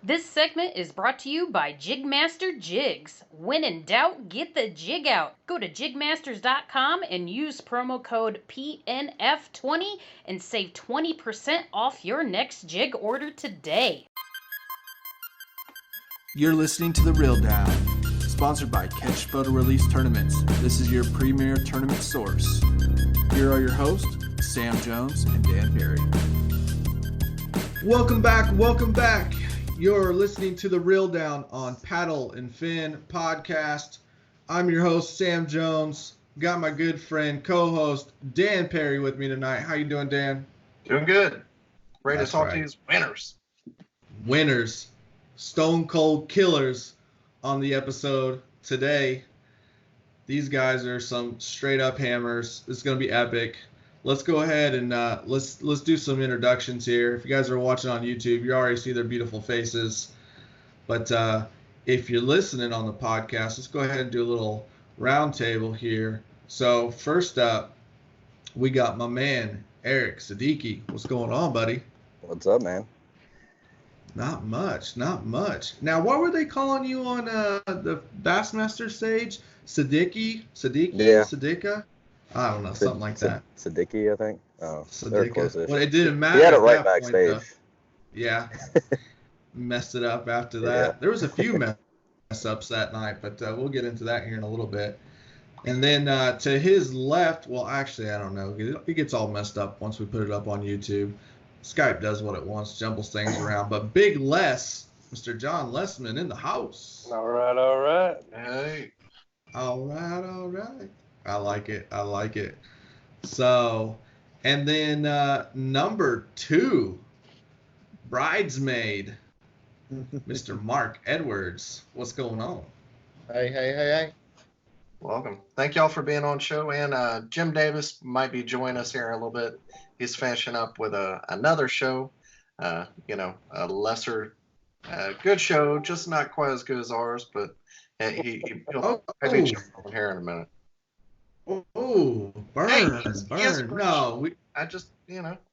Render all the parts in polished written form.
This segment is brought to you by JigMasters Jigs. When in doubt, get the jig out. Go to JigMasters.com and use promo code PNF20 and save 20% off your next jig order today. You're listening to The Reel Down, sponsored by Ketch Photo Release Tournaments. This is your premier tournament source. Here are your hosts, Sam Jones and Dan Perry. Welcome back. You're listening to The Reel Down on Paddle and Fin podcast. I'm your host, Sam Jones. Got my good friend, co-host, Dan Perry with me tonight. How you doing, Dan? Doing good. Ready That's to talk right. to these winners. Winners. Stone cold killers on the episode today. These guys are some straight up hammers. It's going to be epic. Let's go ahead and let's do some introductions here. If you guys are watching on YouTube, you already see their beautiful faces. But if you're listening on the podcast, let's go ahead and do a little round table here. So first up, we got my man, Eric Siddiqui. What's going on, buddy? What's up, man? Not much. Now, what were they calling you on the Bassmaster stage? Siddiqui? Yeah. Siddiqa? I don't know, something like that. Siddiqui, I think. Oh, they're close-ish. Well, it didn't matter. He had it at right that point, backstage. though. Yeah. Messed it up after that. Yeah. There was a few mess-ups that night, but we'll get into that here in a little bit. And then to his left, well, actually, I don't know. It gets all messed up once we put it up on YouTube. Skype does what it wants, jumbles things around. But Big Les, Mr. John Lessman in the house. All right. Hey. All right. I like it. So, and then number 2, bridesmaid, Mr. Mark Edwards. What's going on? Hey. Welcome. Thank y'all for being on show. And Jim Davis might be joining us here in a little bit. He's finishing up with another show, a lesser good show, just not quite as good as ours, but he'll maybe jump on here in a minute. Oh, burn. No,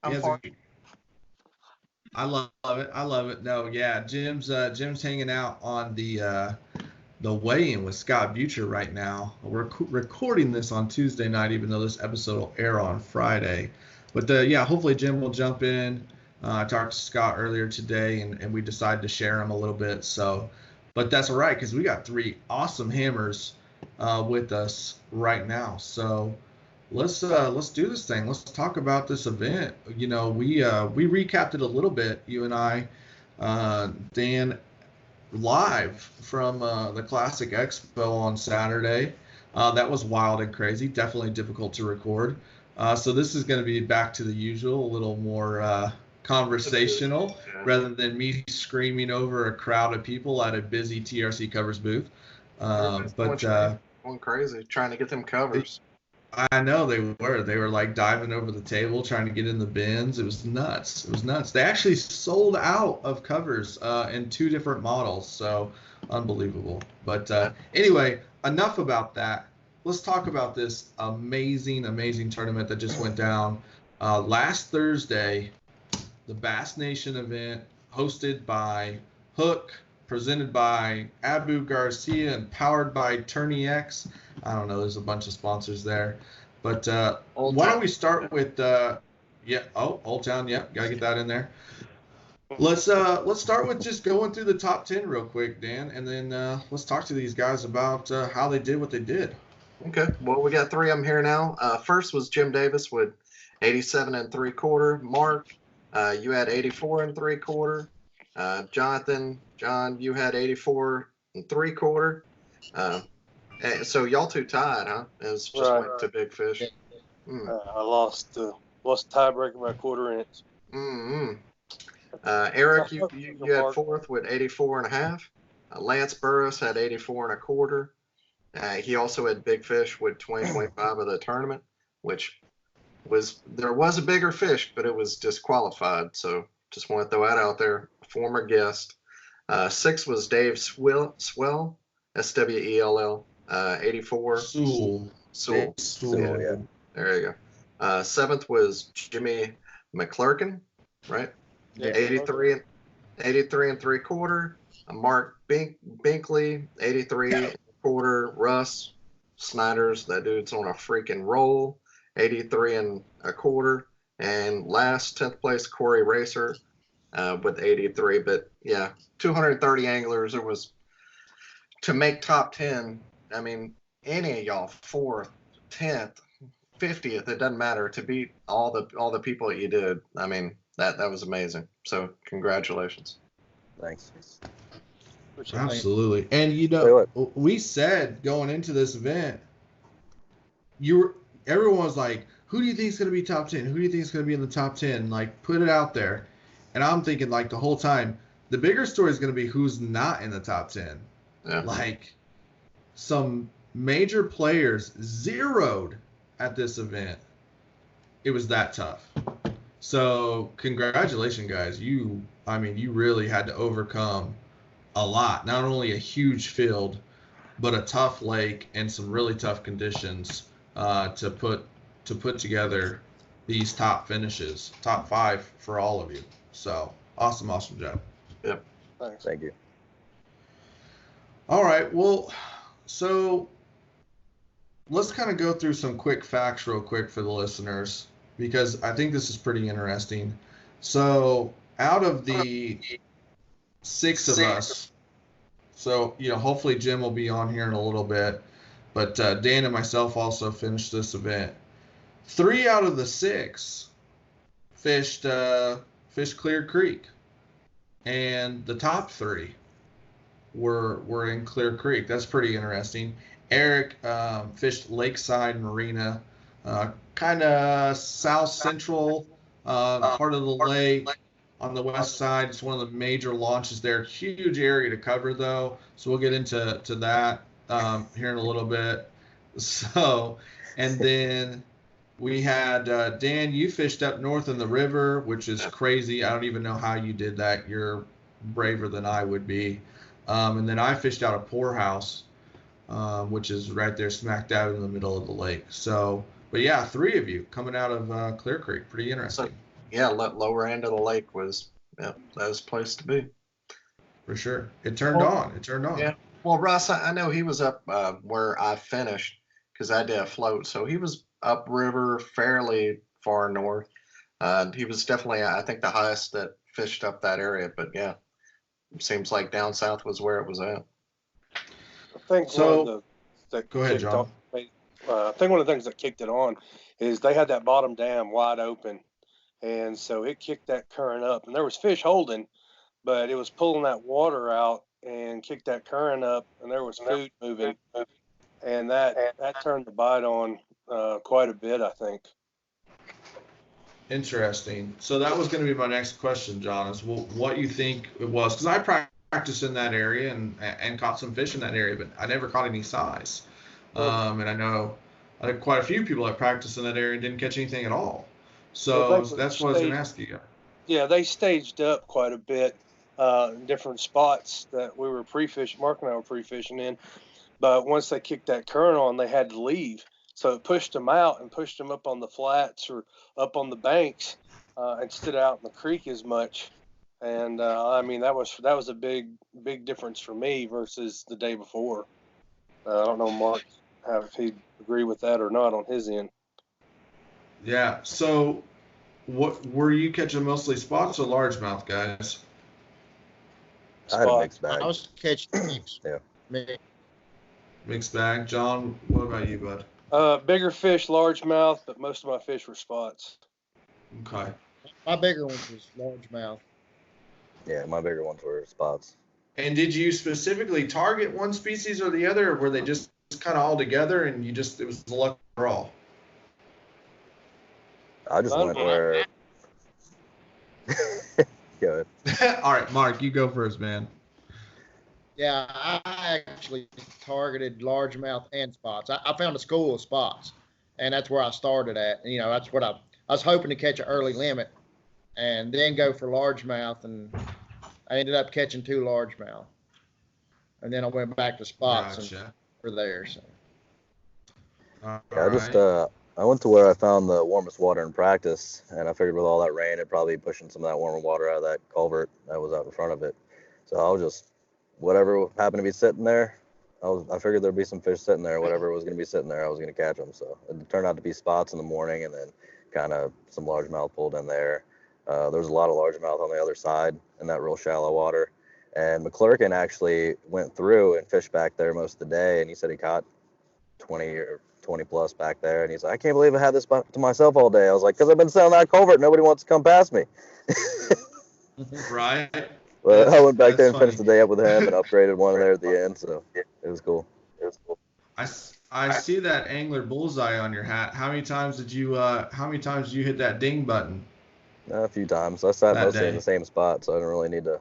I'm far. I love it. No, yeah, Jim's hanging out on the weigh-in with Scott Butcher right now. We're recording this on Tuesday night, even though this episode will air on Friday. But hopefully Jim will jump in. I talked to Scott earlier today, and we decided to share him a little bit. So, but that's all right because we got 3 awesome hammers with us right now. So let's do this thing. Let's talk about this event. We recapped it a little bit, you and I, Dan, live from the Classic Expo on Saturday. That was wild and crazy. Definitely difficult to record. So this is going to be back to the usual, a little more conversational rather than me screaming over a crowd of people at a busy TRC Covers booth. Going crazy trying to get them covers. I know they were like diving over the table trying to get in the bins. It was nuts. They actually sold out of covers in 2 different models, so unbelievable. But anyway, enough about that. Let's talk about this amazing tournament that just went down last Thursday. The Bass Nation event hosted by Hook, presented by Abu Garcia, and powered by Tourney X. I don't know. There's a bunch of sponsors there. But why don't we start with Old Town. Yeah, got to get that in there. Let's start with just going through the top 10 real quick, Dan, and then let's talk to these guys about how they did what they did. Okay. Well, we got 3 of them here now. First was Jim Davis with 87 3/4. Mark, you had 84 3/4. John, you had 84 3/4. So y'all 2 tied, huh? It's just went to Big Fish. I lost tiebreaker by 1/4 inch. Mm-hmm. Eric, you had 4th with 84 1/2. Lance Burris had 84 1/4. He also had Big Fish with 20.5 of the tournament, which there was a bigger fish, but it was disqualified. So just want to throw that out there. Former guest. 6th was Dave Swell, Swell, 84. Sewell. Yeah. There you go. 7th was Jimmy McClurkin, right? Yeah. 83 83 and 3/4. Mark Binkley, 83 and 1/4. Russ Snyder's, that dude's on a freaking roll, 83 and 1/4. And last, 10th place, Corey Racer with 83. But yeah, 230 anglers. It was to make top 10. I mean, any of y'all, 4th, 10th, 50th, it doesn't matter, to beat all the people that you did. I mean, that was amazing. So congratulations. Thanks. Absolutely. And you know, we said going into this event, everyone was like, who do you think is going to be top 10? Who do you think is going to be in the top 10? Like, put it out there. And I'm thinking, like, the whole time, the bigger story is going to be who's not in the top 10. Yeah. Like, some major players zeroed at this event. It was that tough. So, congratulations, guys. You really had to overcome a lot. Not only a huge field, but a tough lake and some really tough conditions to put together these top finishes, top 5 for all of you. So, awesome job. Yep. Thanks. Thank you. All right. Well, so let's kind of go through some quick facts real quick for the listeners, because I think this is pretty interesting. So out of the 6 of us, so, you know, hopefully Jim will be on here in a little bit, but Dan and myself also finished this event. 3 out of the 6 fished Clear Creek, and the top 3 were in Clear Creek. That's pretty interesting. Eric fished Lakeside Marina, kind of south central part of the lake on the west side. It's one of the major launches there. Huge area to cover, though, so we'll get into that here in a little bit. So, and then we had Dan, you fished up north in the river, which is crazy. I don't even know how you did that. You're braver than I would be. And then I fished out of Poorhouse, which is right there smack dab in the middle of the lake. So, but yeah, 3 of you coming out of Clear Creek. Pretty interesting. So, yeah, lower end of the lake was, that was a place to be. For sure. It turned on. Yeah. Well, Russ, I know he was up where I finished, because I did a float. So he was upriver, fairly far north. He was definitely, I think, the highest that fished up that area. But yeah, it seems like down south was where it was at. I think so. Go ahead, John. I think one of the things that kicked it on is they had that bottom dam wide open, and so it kicked that current up, and there was fish holding, but it was pulling that water out and kicked that current up, and there was food moving, and that turned the bite on quite a bit, I think. Interesting. So that was going to be my next question, John, is what you think it was, because I practiced in that area and caught some fish in that area, but I never caught any size. And I know quite a few people that practiced in that area and didn't catch anything at all. So that's what I was going to ask you. Yeah, they staged up quite a bit, different spots that we were pre-fishing, Mark and I were pre-fishing in. But once they kicked that current on, they had to leave. So it pushed them out and pushed them up on the flats or up on the banks and stood out in the creek as much. And I mean, that was a big difference for me versus the day before. I don't know, Mark, if he'd agree with that or not on his end. Yeah. So, what were you catching, mostly spots or largemouth, guys? I had a mixed bag. I was catching mixed. Yeah. Mixed bag. John, what about you, bud? Bigger fish, largemouth, but most of my fish were spots. Okay. My bigger ones was largemouth. Yeah, my bigger ones were spots. And did you specifically target one species or the other, or were they just kind of all together and it was the luck draw? I just went where. Go ahead. All right, Mark, you go first, man. Yeah, I actually targeted largemouth and spots. I found a school of spots, and that's where I started at. And, you know, that's what I was hoping to catch an early limit and then go for largemouth, and I ended up catching 2 largemouth. And then I went back to spots and were there. So. Yeah, I went to where I found the warmest water in practice, and I figured with all that rain, it'd probably be pushing some of that warmer water out of that culvert that was out in front of it. So I was just, whatever happened to be sitting there, I figured there'd be some fish sitting there. Whatever was going to be sitting there, I was going to catch them. So it turned out to be spots in the morning, and then kind of some largemouth pulled in there. There was a lot of largemouth on the other side in that real shallow water. And McClurkin actually went through and fished back there most of the day, and he said he caught 20 plus back there, and he's like, I can't believe I had this to myself all day. I was like, because I've been sitting on that culvert, nobody wants to come past me. Right. But I went back there and finished the day up with him and upgraded one there at the end, so it was cool. I see that angler bullseye on your hat. How many times did you hit that ding button? A few times. I sat That mostly day. in the same spot, so I didn't really need to.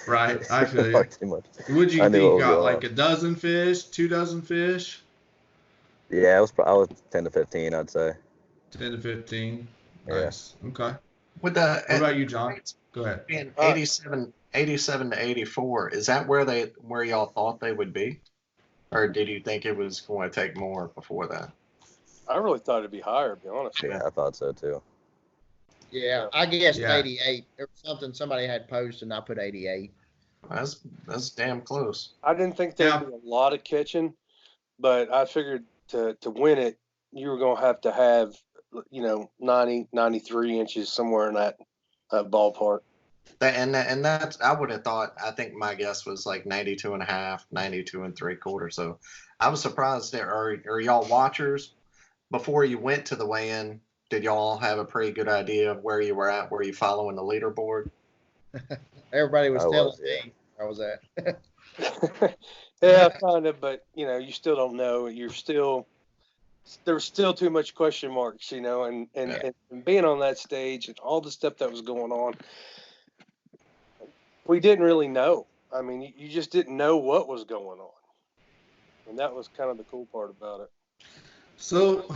Right, I feel you. talk too much. Would you I knew think what was got going like on. a dozen fish, 2 dozen fish? Yeah, I was 10 to 15, I'd say. 10 to 15. Yeah. Nice. Okay. With the What about you, John? Go ahead. being 87 to 84, is that where y'all thought they would be? Or did you think it was going to take more before that? I really thought it'd be higher, to be honest. Yeah, I thought so too. Yeah, I guessed Yeah. 88. There was something somebody had posted, and I put 88. That's damn close. I didn't think there'd Yeah. be a lot of catching, but I figured to win it, you were going to have, 90, 93 inches, somewhere in that ballpark. And that's, I would have thought, I think my guess was like 92 and a half, 92 and 3/4. So I was surprised there. Are y'all watchers? Before you went to the weigh-in, did y'all have a pretty good idea of where you were at? Were you following the leaderboard? Everybody was I telling was, yeah. me where I was at. Yeah, kind of, but you still don't know. There's still too much question marks, and being on that stage and all the stuff that was going on, we didn't really know. I mean, you just didn't know what was going on, and that was kind of the cool part about it. So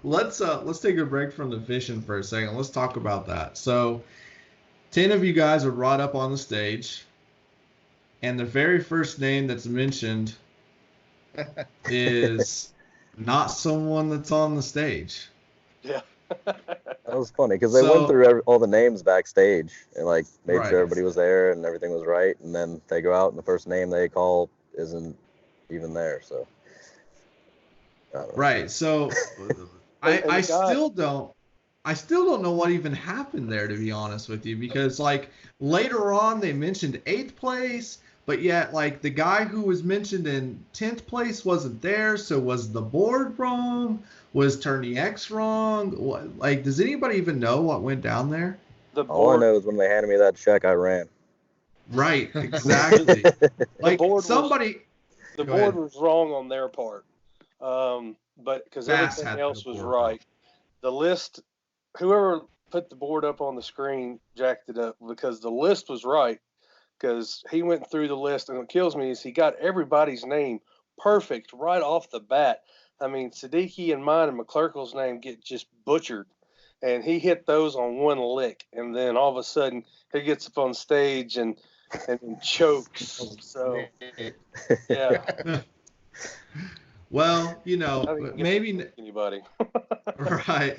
let's take a break from the fishing for a second. Let's talk about that. So 10 of you guys are brought up on the stage, and the very first name that's mentioned is not someone that's on the stage. Yeah. That was funny because they So- went through all the names backstage and like made Right. sure everybody was there and everything was right, and then they go out and the first name they call isn't even there. So I don't know. Right. So And I the guy- still don't know what even happened there, to be honest with you, because like later on they mentioned 8th place, but yet like the guy who was mentioned in 10th place wasn't there. So was the board wrong? Was Tourney X wrong? What, like, does anybody even know what went down there? The All I board, know is when they handed me that check, I ran. Right. Exactly. Like board was- somebody. the Go board ahead. was wrong on their part, but because B.A.S.S everything had else the was board right. The list, whoever put the board up on the screen jacked it up because the list was right. Because he went through the list, and what kills me is he got everybody's name perfect right off the bat. I mean, Siddiqui and mine and McClurkle's name get just butchered, and he hit those on one lick, and then all of a sudden he gets up on stage and chokes. So yeah, Well, I didn't get maybe. to pick anybody. Right.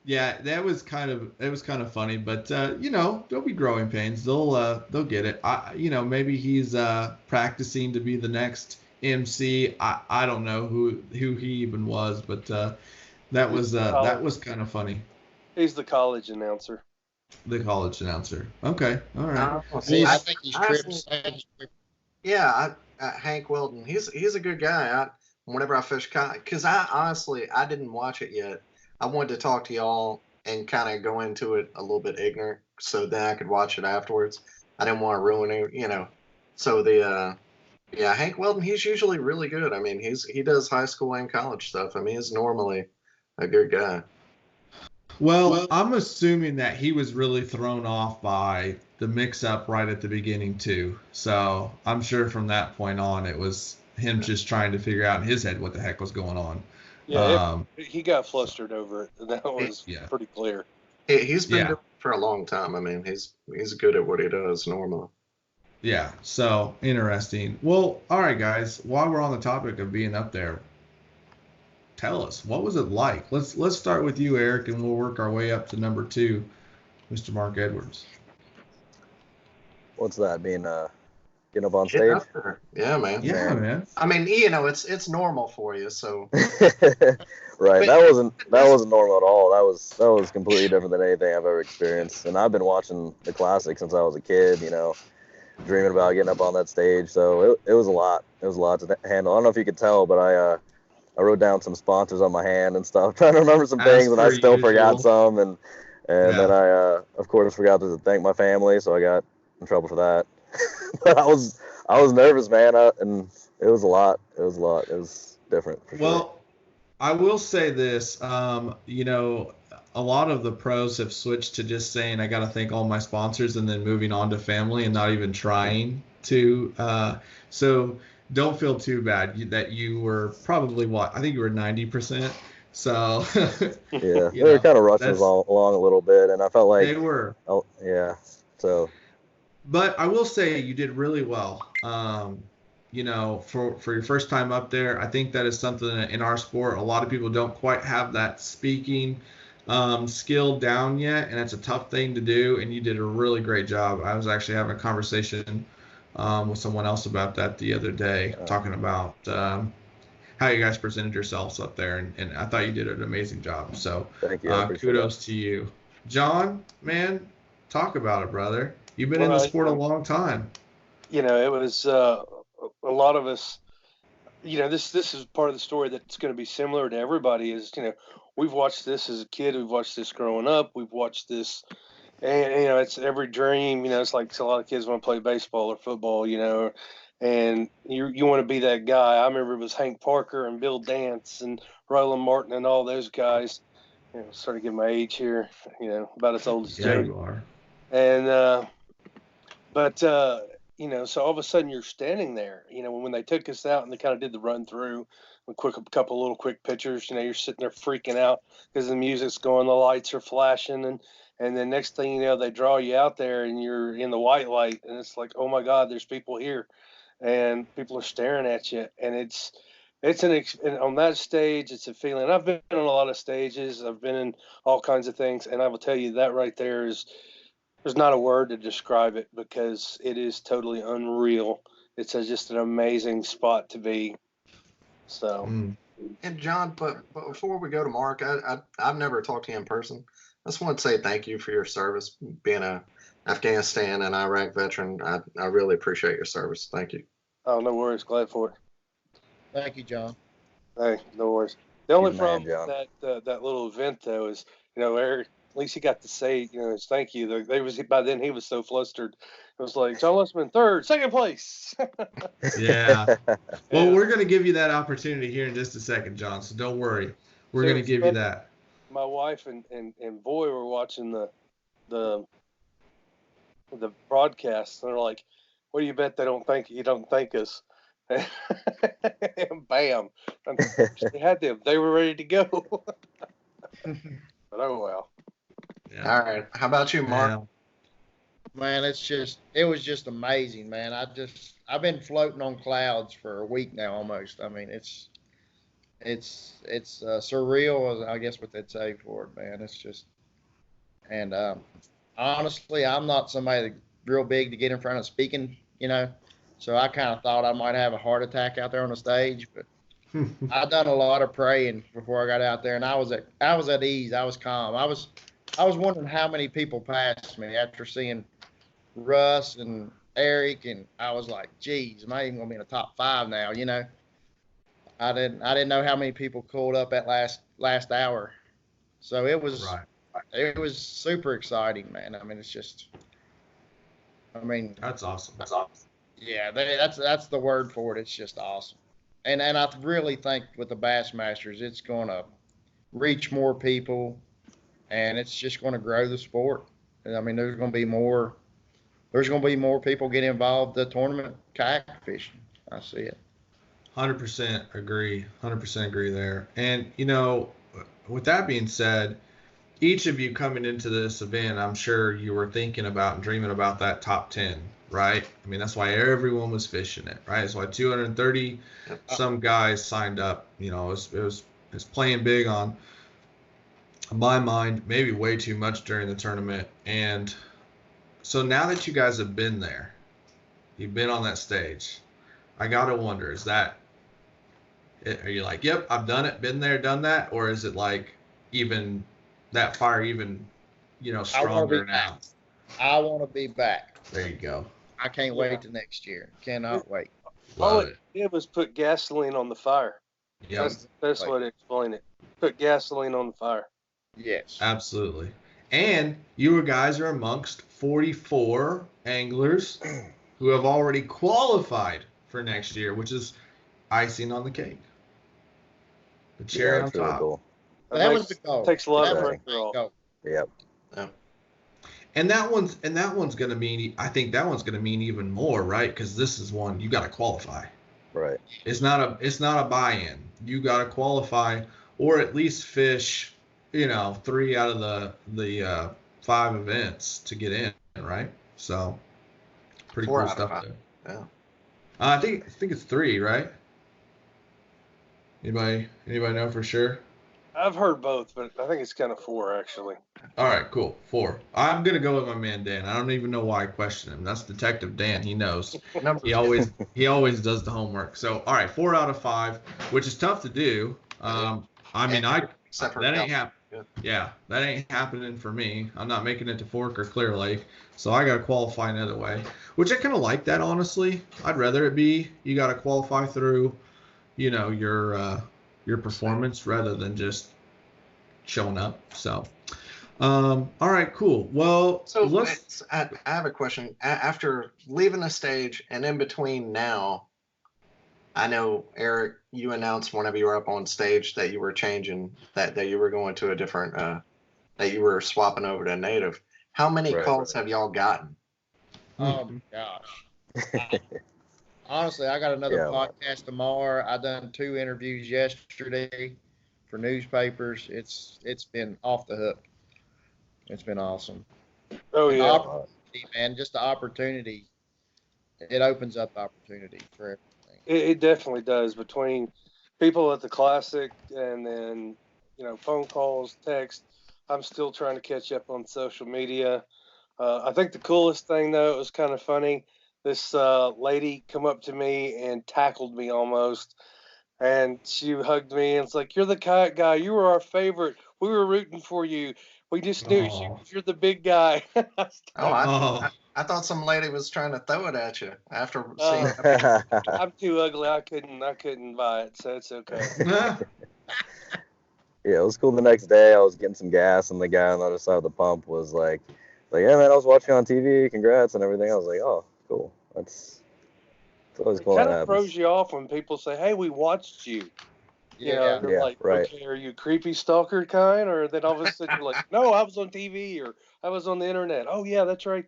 Yeah, it was kind of funny, but there'll be growing pains. They'll get it. Maybe he's practicing to be the next MC. I don't know who he even was, but that was kind of funny. He's the college announcer. The college announcer. Okay, all right. See, I think he's I tripped. Yeah, Hank Weldon. He's a good guy. Whenever I fish, because I didn't watch it yet. I wanted to talk to y'all and kind of go into it a little bit ignorant, so then I could watch it afterwards. I didn't want to ruin it, So Hank Weldon, he's usually really good. I mean, he does high school and college stuff. I mean, he's normally a good guy. Well, I'm assuming that he was really thrown off by the mix-up right at the beginning too. So I'm sure from that point on, it was him just trying to figure out in his head what the heck was going on. Yeah, he got flustered over it. That was Yeah. pretty clear. He's been Yeah. doing it for a long time. I mean, he's good at what he does normally. Yeah, so interesting. Well, all right, guys. While we're on the topic of being up there, tell us, what was it like? Let's start with you, Eric, and we'll work our way up to number 2, Mr. Mark Edwards. What's that? Being getting up on Getting stage? up there. Yeah, man. Yeah, man. I mean, it's normal for you, so. Right. But That wasn't normal at all. That was completely different than anything I've ever experienced. And I've been watching the classic since I was a kid, dreaming about getting up on that stage. So it was a lot. It was a lot to handle. I don't know if you could tell, but I wrote down some sponsors on my hand and stuff, trying to remember some As things, and per I still usual. forgot some, and Yeah. then I of course forgot to thank my family, so I got in trouble for that. But I was nervous, man, and it was a lot. It was a lot. It was different for sure. Well, I will say this, a lot of the pros have switched to just saying, I got to thank all my sponsors, and then moving on to family and not even trying to. So don't feel too bad that you were probably I think you were 90%. So yeah, they were kind of rushing us along a little bit, and I felt like they were. Oh, yeah. So. But I will say you did really well. For your first time up there, I think that is something that in our sport, a lot of people don't quite have that speaking skill down yet, and it's a tough thing to do, and you did a really great job. I was actually having a conversation with someone else about that the other day, talking about how you guys presented yourselves up there, and I thought you did an amazing job. So thank you. Kudos to you. John, man, talk about it, brother. You've been in the sport a long time. It was a lot of us. This is part of the story that's going to be similar to everybody. Is we've watched this as a kid, we've watched this growing up, we've watched this, and it's every dream. It's like a lot of kids want to play baseball or football. And you want to be that guy. I remember it was Hank Parker and Bill Dance and Roland Martin and all those guys. Starting to get my age here. About as old as Jody. You are. And so all of a sudden you're standing there, when they took us out and they kind of did the run through, a couple little quick pictures, you're sitting there freaking out because the music's going, the lights are flashing. And then next thing you know, they draw you out there and you're in the white light and it's like, oh my God, there's people here and people are staring at you. And and on that stage, it's a feeling. I've been on a lot of stages. I've been in all kinds of things. And I will tell you that right there there's not a word to describe it because it is totally unreal. It's just an amazing spot to be. So. And John, but before we go to Mark, I've never talked to you in person. I just want to say thank you for your service, being a Afghanistan and Iraq veteran. I really appreciate your service. Thank you. Oh, no worries. Glad for it. Thank you, John. Hey, no worries. The only problem with that little event though is, Eric, at least he got to say, his thank you. By then he was so flustered. It was like John Lustman, second place. Yeah. Well, we're going to give you that opportunity here in just a second, John. So don't worry. We're going to give you that. My wife and boy were watching the broadcast, and they're like, "What do you bet they don't think you don't thank us?" Bam! They had them. They were ready to go. But oh well. Yeah. All right. How about you, Mark? Yeah. Man, it was just amazing, man. I've been floating on clouds for a week now almost. I mean, it's surreal, I guess what they'd say for it, man. It's just, and honestly, I'm not somebody real big to get in front of speaking, so I kind of thought I might have a heart attack out there on the stage, but I done a lot of praying before I got out there, and I was at ease. I was calm. I was wondering how many people passed me after seeing Russ and Eric, and I was like, geez, am I even gonna be in the top 5 now? I didn't know how many people called up at last hour, so it was super exciting, man. I mean, that's awesome. Yeah, that's the word for it. It's just awesome, and I really think with the Bassmasters, it's gonna reach more people, and it's just gonna grow the sport. I mean, there's gonna be more people get involved in the tournament kayak fishing. I see it. 100% agree. 100% agree there. And with that being said, each of you coming into this event, I'm sure you were thinking about and dreaming about that top 10. right? I mean, that's why everyone was fishing it, right? That's why 230 some guys signed up. You know, it was playing big on my mind, maybe way too much during the tournament. And so now that you guys have been there, you've been on that stage, I gotta wonder, are you like, yep, I've done it, been there, done that, or is it like even that fire even, stronger now? I want to be back. There you go. I can't wait till next year. Cannot wait. All it did was put gasoline on the fire. Yep. That's the best way to explain it. Put gasoline on the fire. Yes. Absolutely. And you guys are amongst 44 anglers who have already qualified for next year, which is icing on the cake. The cherry on top. Really cool. That was the goal. Takes a lot of pressure off. Yep. And that one's gonna mean, I think that one's gonna mean even more, right? Because this is one you got to qualify. Right. It's not a buy-in. You got to qualify, or at least fish, 3 out of the 5 events to get in, right? So pretty cool stuff there. Yeah. I think it's 3, right? Anybody know for sure? I've heard both, but I think it's kind of 4 actually. All right, cool. 4. I'm gonna go with my man Dan. I don't even know why I question him. That's Detective Dan. He knows. He always does the homework. So all right, 4 out of 5, which is tough to do. That ain't happening. Yeah, that ain't happening for me. I'm not making it to Fork or Clear Lake, so I gotta qualify another way. Which I kind of like that, honestly. I'd rather it be you gotta qualify through, your performance rather than just showing up. So, all right, cool. Well, so I have a question. After leaving the stage and in between now, I know, Eric, you announced whenever you were up on stage that you were changing, that you were going to a different, that you were swapping over to native. How many calls have y'all gotten? Oh my gosh. Honestly, I got another podcast tomorrow. I done 2 interviews yesterday for newspapers. It's been off the hook. It's been awesome. Oh yeah, opportunity, man. Just the opportunity. It opens up opportunity for everything. It definitely does. Between people at the Classic and then phone calls, text. I'm still trying to catch up on social media. I think the coolest thing though, it was kind of funny. This lady come up to me and tackled me almost, and she hugged me and it's like, "You're the kayak guy. You were our favorite. We were rooting for you. We just knew you're the big guy." I thought some lady was trying to throw it at you after seeing. I'm too ugly. I couldn't buy it, so it's okay. Yeah, it was cool. The next day, I was getting some gas, and the guy on the other side of the pump was like, "Yeah, man, I was watching on TV. Congrats and everything." I was like, "Oh, cool. It's always cool." It kind of throws you off when people say, "Hey, we watched you." You're like, right. "Okay, are you creepy stalker kind?" Or then all of a sudden you're like, "No, I was on TV or I was on the internet." "Oh yeah, that's right."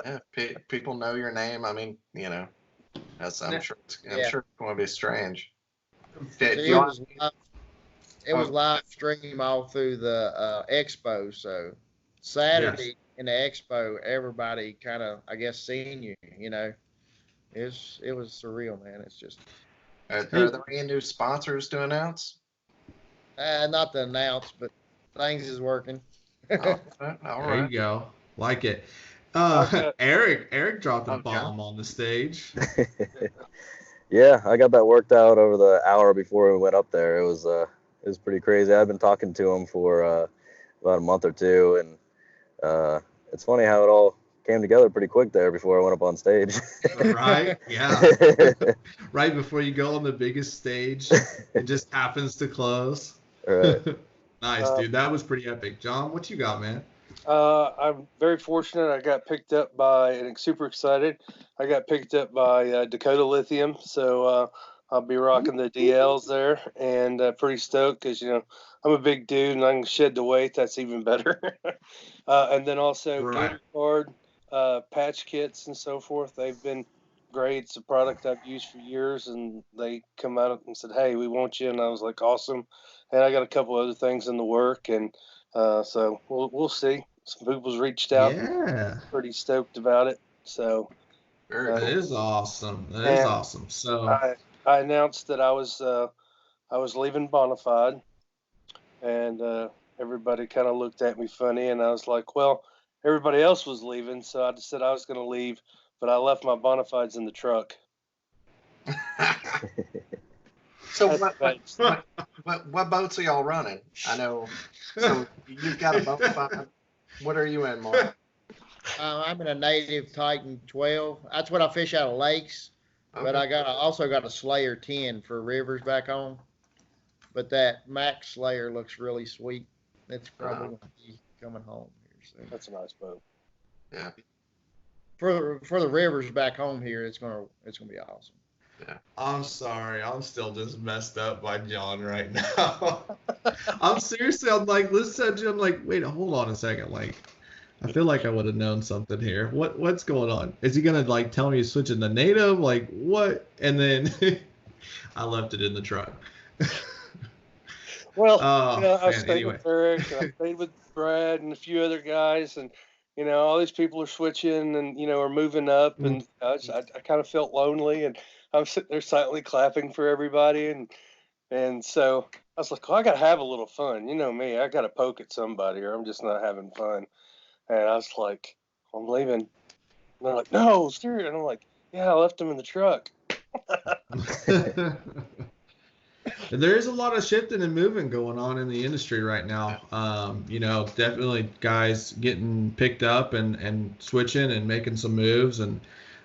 Yeah, people know your name. I mean, I'm sure it's going to be strange. It was live stream all through the expo. So Saturday in the expo, everybody kind of, I guess, seen you. It was surreal, man. It's just. Are there any new sponsors to announce? Not to announce, but things is working. All right. There you go. Like it. Eric dropped a bomb on the stage. Yeah, I got that worked out over the hour before we went up there. It was pretty crazy. I've been talking to him for about a month or 2, and it's funny how it all came together pretty quick there before I went up on stage. Right? Yeah. Right before you go on the biggest stage, it just happens to close. Right. Nice, dude. That was pretty epic. John, what you got, man? I'm very fortunate. I got picked up by, and super excited, I got picked up by Dakota Lithium. So I'll be rocking the DLs there, and pretty stoked because, I'm a big dude and I can shed the weight. That's even better. And then also Gator Card, patch kits and so forth. They've been great. It's a product I've used for years, and they come out and said, "Hey, we want you." And I was like, "Awesome." And I got a couple other things in the work, and so we'll see. Some people's reached out. Yeah. Pretty stoked about it. So Very That cool. is awesome. That is awesome. So I announced that I was leaving Bonafide, and everybody kind of looked at me funny, and I was like, well, everybody else was leaving, so I just said I was going to leave, but I left my Bonafides in the truck. So what boats are y'all running? I know. So you've got a Bonafide. What are you in, Mark? I'm in a Native Titan 12. That's what I fish out of lakes. Okay. But I also got a Slayer 10 for rivers back home. But that Max Slayer looks really sweet. It's probably going to be coming home here soon. That's a nice boat. Yeah. For the rivers back home here, it's gonna be awesome. Yeah. I'm sorry. I'm still just messed up by John right now. I'm like, listen to you. I'm like, wait, hold on a second. Like, I feel like I would have known something here. What's going on? Is he gonna like tell me he's switching to native? Like what? And then I left it in the truck. Well, I stayed with Eric, and I stayed with Brad and a few other guys, and all these people are switching and are moving up, and I kind of felt lonely, and I'm sitting there silently clapping for everybody, and so I was like, well, I gotta have a little fun. You know me, I gotta poke at somebody, or I'm just not having fun. And I was like, I'm leaving. And they're like, no, serious. And I'm like, yeah, I left them in the truck. There's a lot of shifting and moving going on in the industry right now. Definitely guys getting picked up and switching and making some moves. And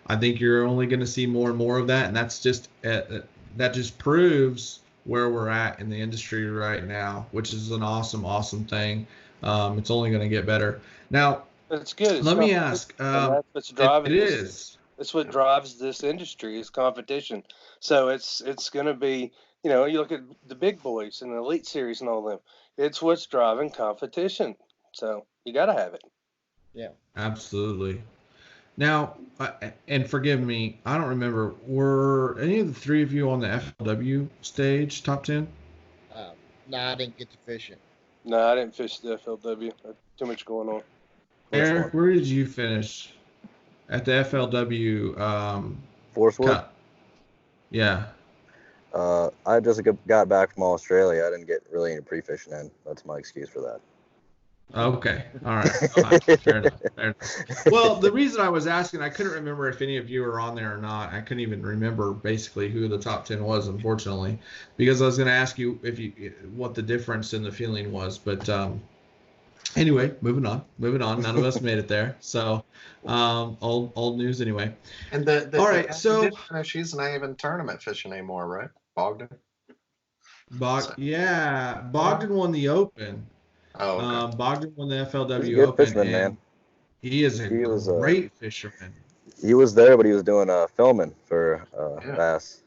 I think you're only going to see more and more of that. And that's just, that just proves where we're at in the industry right now, which is an awesome, awesome thing. It's only going to get better. Now, that's good. Let me ask. That's what's driving it is. That's what drives this industry is competition. So it's going to be, you look at the big boys and the Elite Series and all them. It's what's driving competition. So you got to have it. Yeah. Absolutely. Now, and forgive me, I don't remember. Were any of the three of you on the FLW stage, top 10? No, I didn't get to fish it. No, I didn't fish the FLW. Too much going on. Eric, where did you finish? At the FLW Forcewood? Cup. Yeah. I just got back from Australia. I didn't get really any pre-fishing in. That's my excuse for that. Okay. All right. Fair enough. Well, the reason I was asking, I couldn't remember if any of you were on there or not. I couldn't even remember basically who the top 10 was, unfortunately, because I was going to ask you what the difference in the feeling was. But anyway, moving on. None of us made it there. So old news anyway. And all right. So she's not even tournament fishing anymore, right? Bogdan. Bogdan won the Open. Oh, okay. Bogdan won the FLW He's a good Open. Fisherman, man. He is a great fisherman. He was there, but he was doing filming for B.A.S.S.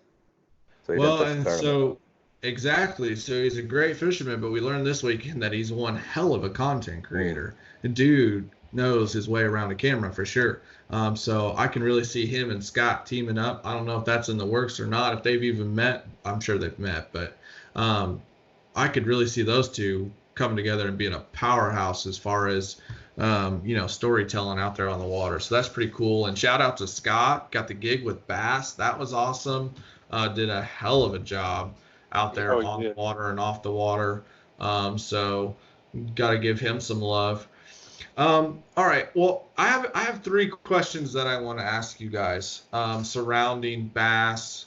So he didn't fish the tournament. So exactly. So he's a great fisherman, but we learned this weekend that he's one hell of a content creator. The dude knows his way around a camera for sure. So I can really see him and Scott teaming up. I don't know if that's in the works or not. If they've even met, I'm sure they've met, but I could really see those two coming together and being a powerhouse as far as storytelling out there on the water. So that's pretty cool. And shout out to Scott, got the gig with B.A.S.S. That was awesome. Did a hell of a job out there on the water and off the water. So got to give him some love. All right. Well, I have three questions that I want to ask you guys surrounding B.A.S.S.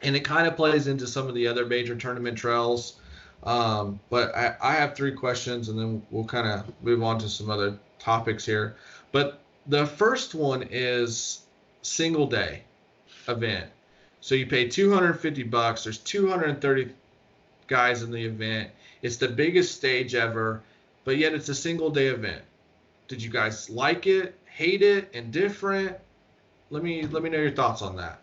And it kind of plays into some of the other major tournament trails. But I have three questions, and then we'll kind of move on to some other topics here. But the first one is single day event. So you pay $250. There's 230 guys in the event. It's the biggest stage ever, but yet it's a single day event. Did you guys like it, hate it, indifferent? Let me know your thoughts on that.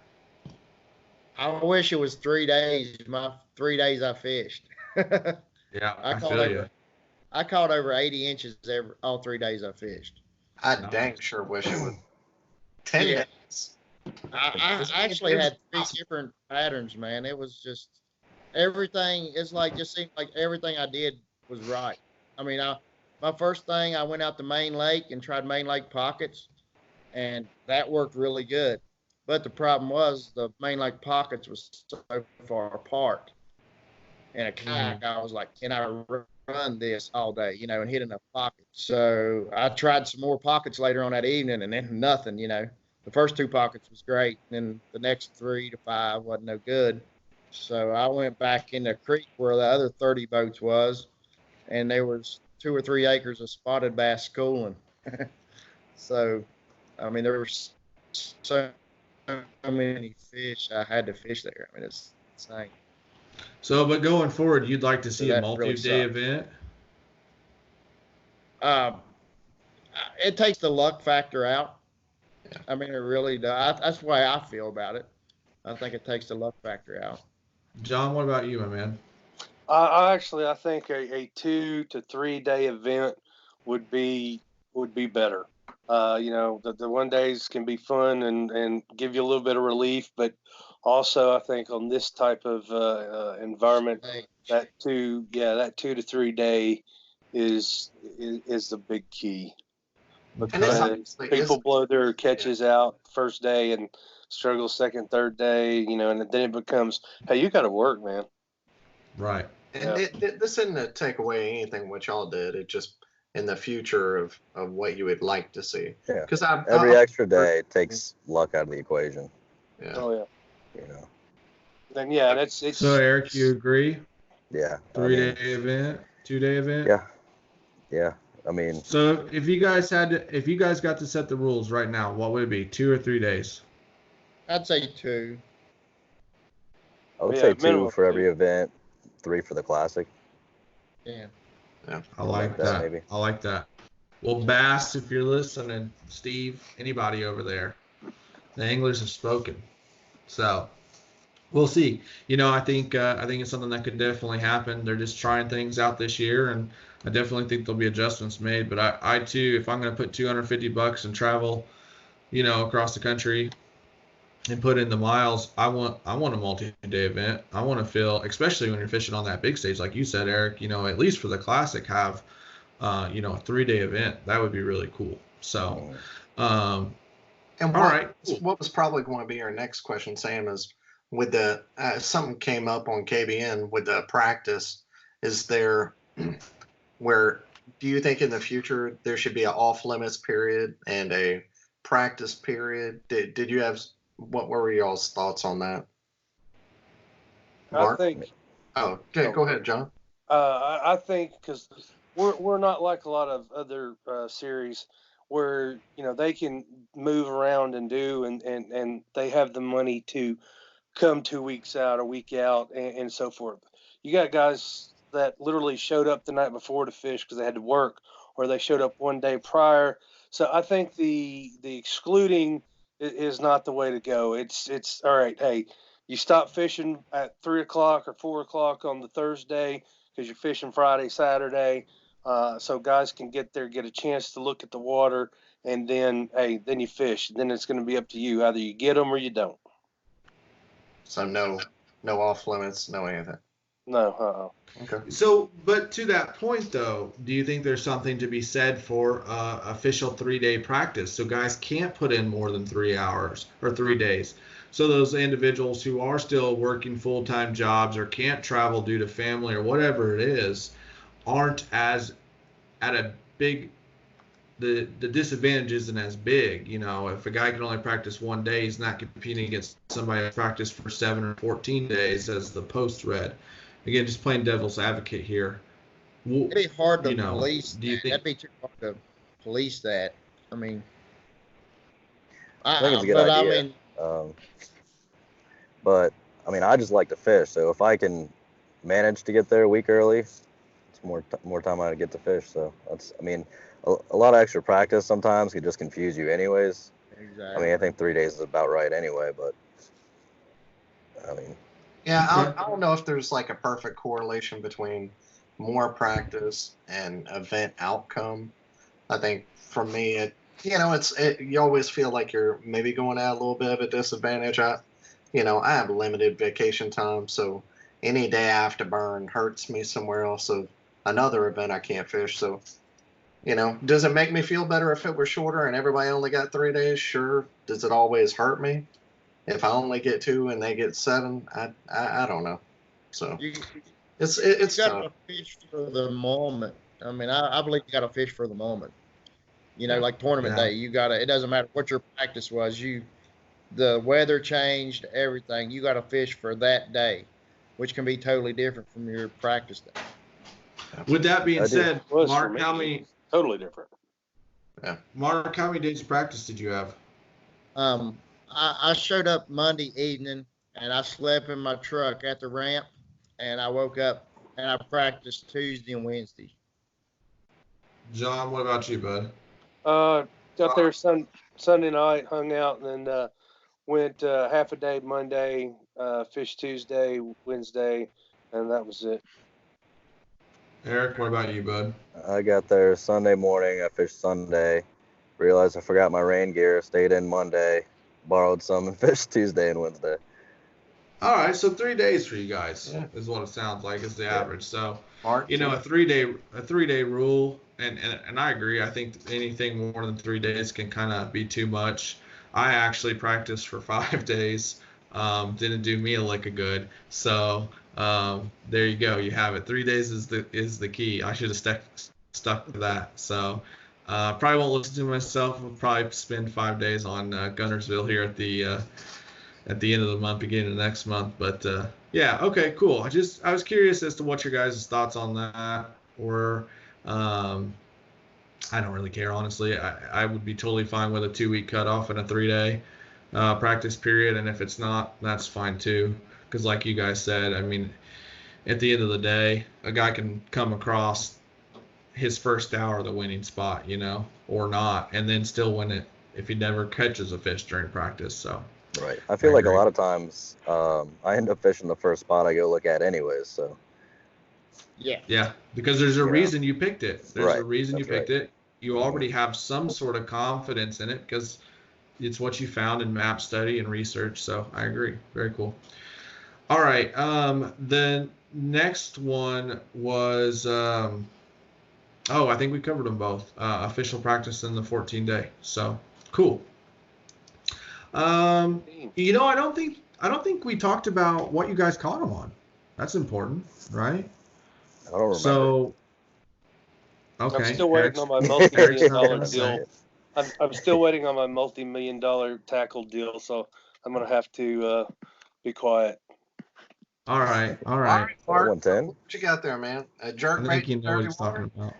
I wish it was 3 days. My 3 days I fished. Yeah, I feel you. I caught over 80 inches all 3 days I fished. I dang sure wish it was 10 days. I actually had three different patterns, man. It was just everything. It's like just seemed like everything I did was right. I mean, my first thing I went out to Main Lake and tried Main Lake pockets, and that worked really good. But the problem was the main lake pockets was so far apart. In a kayak, I was like, can I run this all day, and hit enough pockets? So I tried some more pockets later on that evening, and then nothing, The first 2 pockets was great, and then the next 3 to 5 wasn't no good. So I went back in the creek where the other 30 boats was, and there was 2 or 3 acres of spotted bass schooling. So, I mean, there were so many fish I had to fish there. I mean, it's insane. So, but going forward, you'd like to see a that multi-day really event? It takes the luck factor out. I mean, it really does. That's the way I feel about it. I think it takes the luck factor out. John, what about you, my man? I think a 2 to 3 day event would be better. The one days can be fun and give you a little bit of relief, but also I think on this type of environment, that 2 to 3 day is the big key. Because people blow their catches out first day and struggle second, third day, and then it becomes, hey, you got to work, man. Right. And this isn't to take away anything what y'all did. It just in the future of what you would like to see. Yeah. Because every extra day takes luck out of the equation. Yeah. Oh yeah. Then it's so Eric, you agree? Yeah. 3-day event, 2-day event. Yeah. Yeah. I mean. So if you guys got to set the rules right now, what would it be? 2 or 3 days? I'd say 2. I would say 2 for every event, 3 for the classic. Yeah. I like that. Maybe. I like that. Well, B.A.S.S, if you're listening, Steve, anybody over there, the anglers have spoken. So we'll see. I think it's something that could definitely happen. They're just trying things out this year, and I definitely think there'll be adjustments made. But I too, if I'm going to put $250 and travel, across the country and put in the miles, I want a multi-day event. I want to feel, especially when you're fishing on that big stage, like you said, Eric, at least for the classic, have, a 3-day event. That would be really cool. So, and what was probably going to be our next question, Sam, is with the something came up on KBN with the practice. Is there where do you think in the future there should be an off limits period and a practice period? Did you have what were y'all's thoughts on that? Mark? I think. Oh, okay. Go ahead, John. I think because we're not like a lot of other series where they can move around and do and they have the money to come 2 weeks out, a week out, and so forth. You got guys that literally showed up the night before to fish because they had to work, or they showed up one day prior. So I think the excluding is not the way to go. It's all right. Hey, you stop fishing at 3 o'clock or 4 o'clock on the Thursday because you're fishing Friday, Saturday, so guys can get there, get a chance to look at the water, and then then you fish. Then it's going to be up to you. Either you get them or you don't. So no off limits, no anything. No. Okay. So, but to that point, though, do you think there's something to be said for official 3-day practice? So guys can't put in more than 3 hours or 3 days. So those individuals who are still working full-time jobs or can't travel due to family or whatever it is, aren't as at a big. The disadvantage isn't as big. If a guy can only practice 1 day, he's not competing against somebody that practiced for 7 or 14 days, as the post read. Again, just playing devil's advocate here. It'd be hard to police. Do you think that'd be too hard to police that? I mean, I think it's a good idea. But I just like to fish. So if I can manage to get there a week early, it's more time I get to fish. So that's, a lot of extra practice sometimes could just confuse you anyways. Exactly. I think 3 days is about right anyway, but yeah, I don't know if there's like a perfect correlation between more practice and event outcome. I think for me, you always feel like you're maybe going at a little bit of a disadvantage. I have limited vacation time, so any day I have to burn hurts me somewhere else. So another event I can't fish. So You know, does it make me feel better if it were shorter and everybody only got 3 days? Sure. Does it always hurt me if I only get 2 and they get 7? I don't know. So You, it's you got tough. to fish for the moment. I mean, I believe you got to fish for the moment. You know, like tournament Yeah. day, you got to. It doesn't matter what your practice was. The weather changed, everything. You got to fish for that day, which can be totally different from your practice day. With that being said, It was for Mark, me. how many Totally different. Mark, how many days of practice did you have? I showed up Monday evening and I slept in my truck at the ramp, and I woke up and I practiced Tuesday and Wednesday. John, what about you, bud? Got there Sunday night, hung out, and then went half a day Monday, fished Tuesday, Wednesday, and that was it. Eric, what about you, bud? I got there Sunday morning. I fished Sunday. Realized I forgot my rain gear. Stayed in Monday. Borrowed some and fished Tuesday and Wednesday. All right, so 3 days for you guys Yeah. is what it sounds like is the Yeah. average. So, Mark, you know, a 3-day rule, and I agree. I think anything more than 3 days can kind of be too much. I actually practiced for 5 days. Didn't do me a lick of good. So there you go. You have it. 3 days is the key. I should have stuck to that. So probably won't listen to myself. I'll probably spend 5 days on Gunnersville here at the end of the month, beginning of next month. But yeah, okay, cool. I was curious as to what your guys' thoughts on that were. I don't really care, honestly. I would be totally fine with a 2-week cutoff and a 3-day practice period, and if it's not, that's fine too. Because like you guys said, I mean, at the end of the day, a guy can come across his first hour of the winning spot, you know, or not, and then still win it if he never catches a fish during practice. So. Right. I feel like a agree. lot of times I end up fishing the first spot I go look at anyways. So Yeah, because there's a reason you picked it. There's a reason you picked it. You already have some sort of confidence in it because it's what you found in map study and research. So I agree. Very cool. All right. The next one was I think we covered them both. Official practice in the 14-day. So cool. You know, I don't think we talked about what you guys caught them on. That's important, right? I don't remember. So, okay. I'm still waiting on my multi-million-dollar Eric's deal. I'm still waiting on my multi-million-dollar tackle deal, so I'm gonna have to be quiet. All right. Mark, 110. what you got there, man? A jerk I bait? think you know what he's talking about.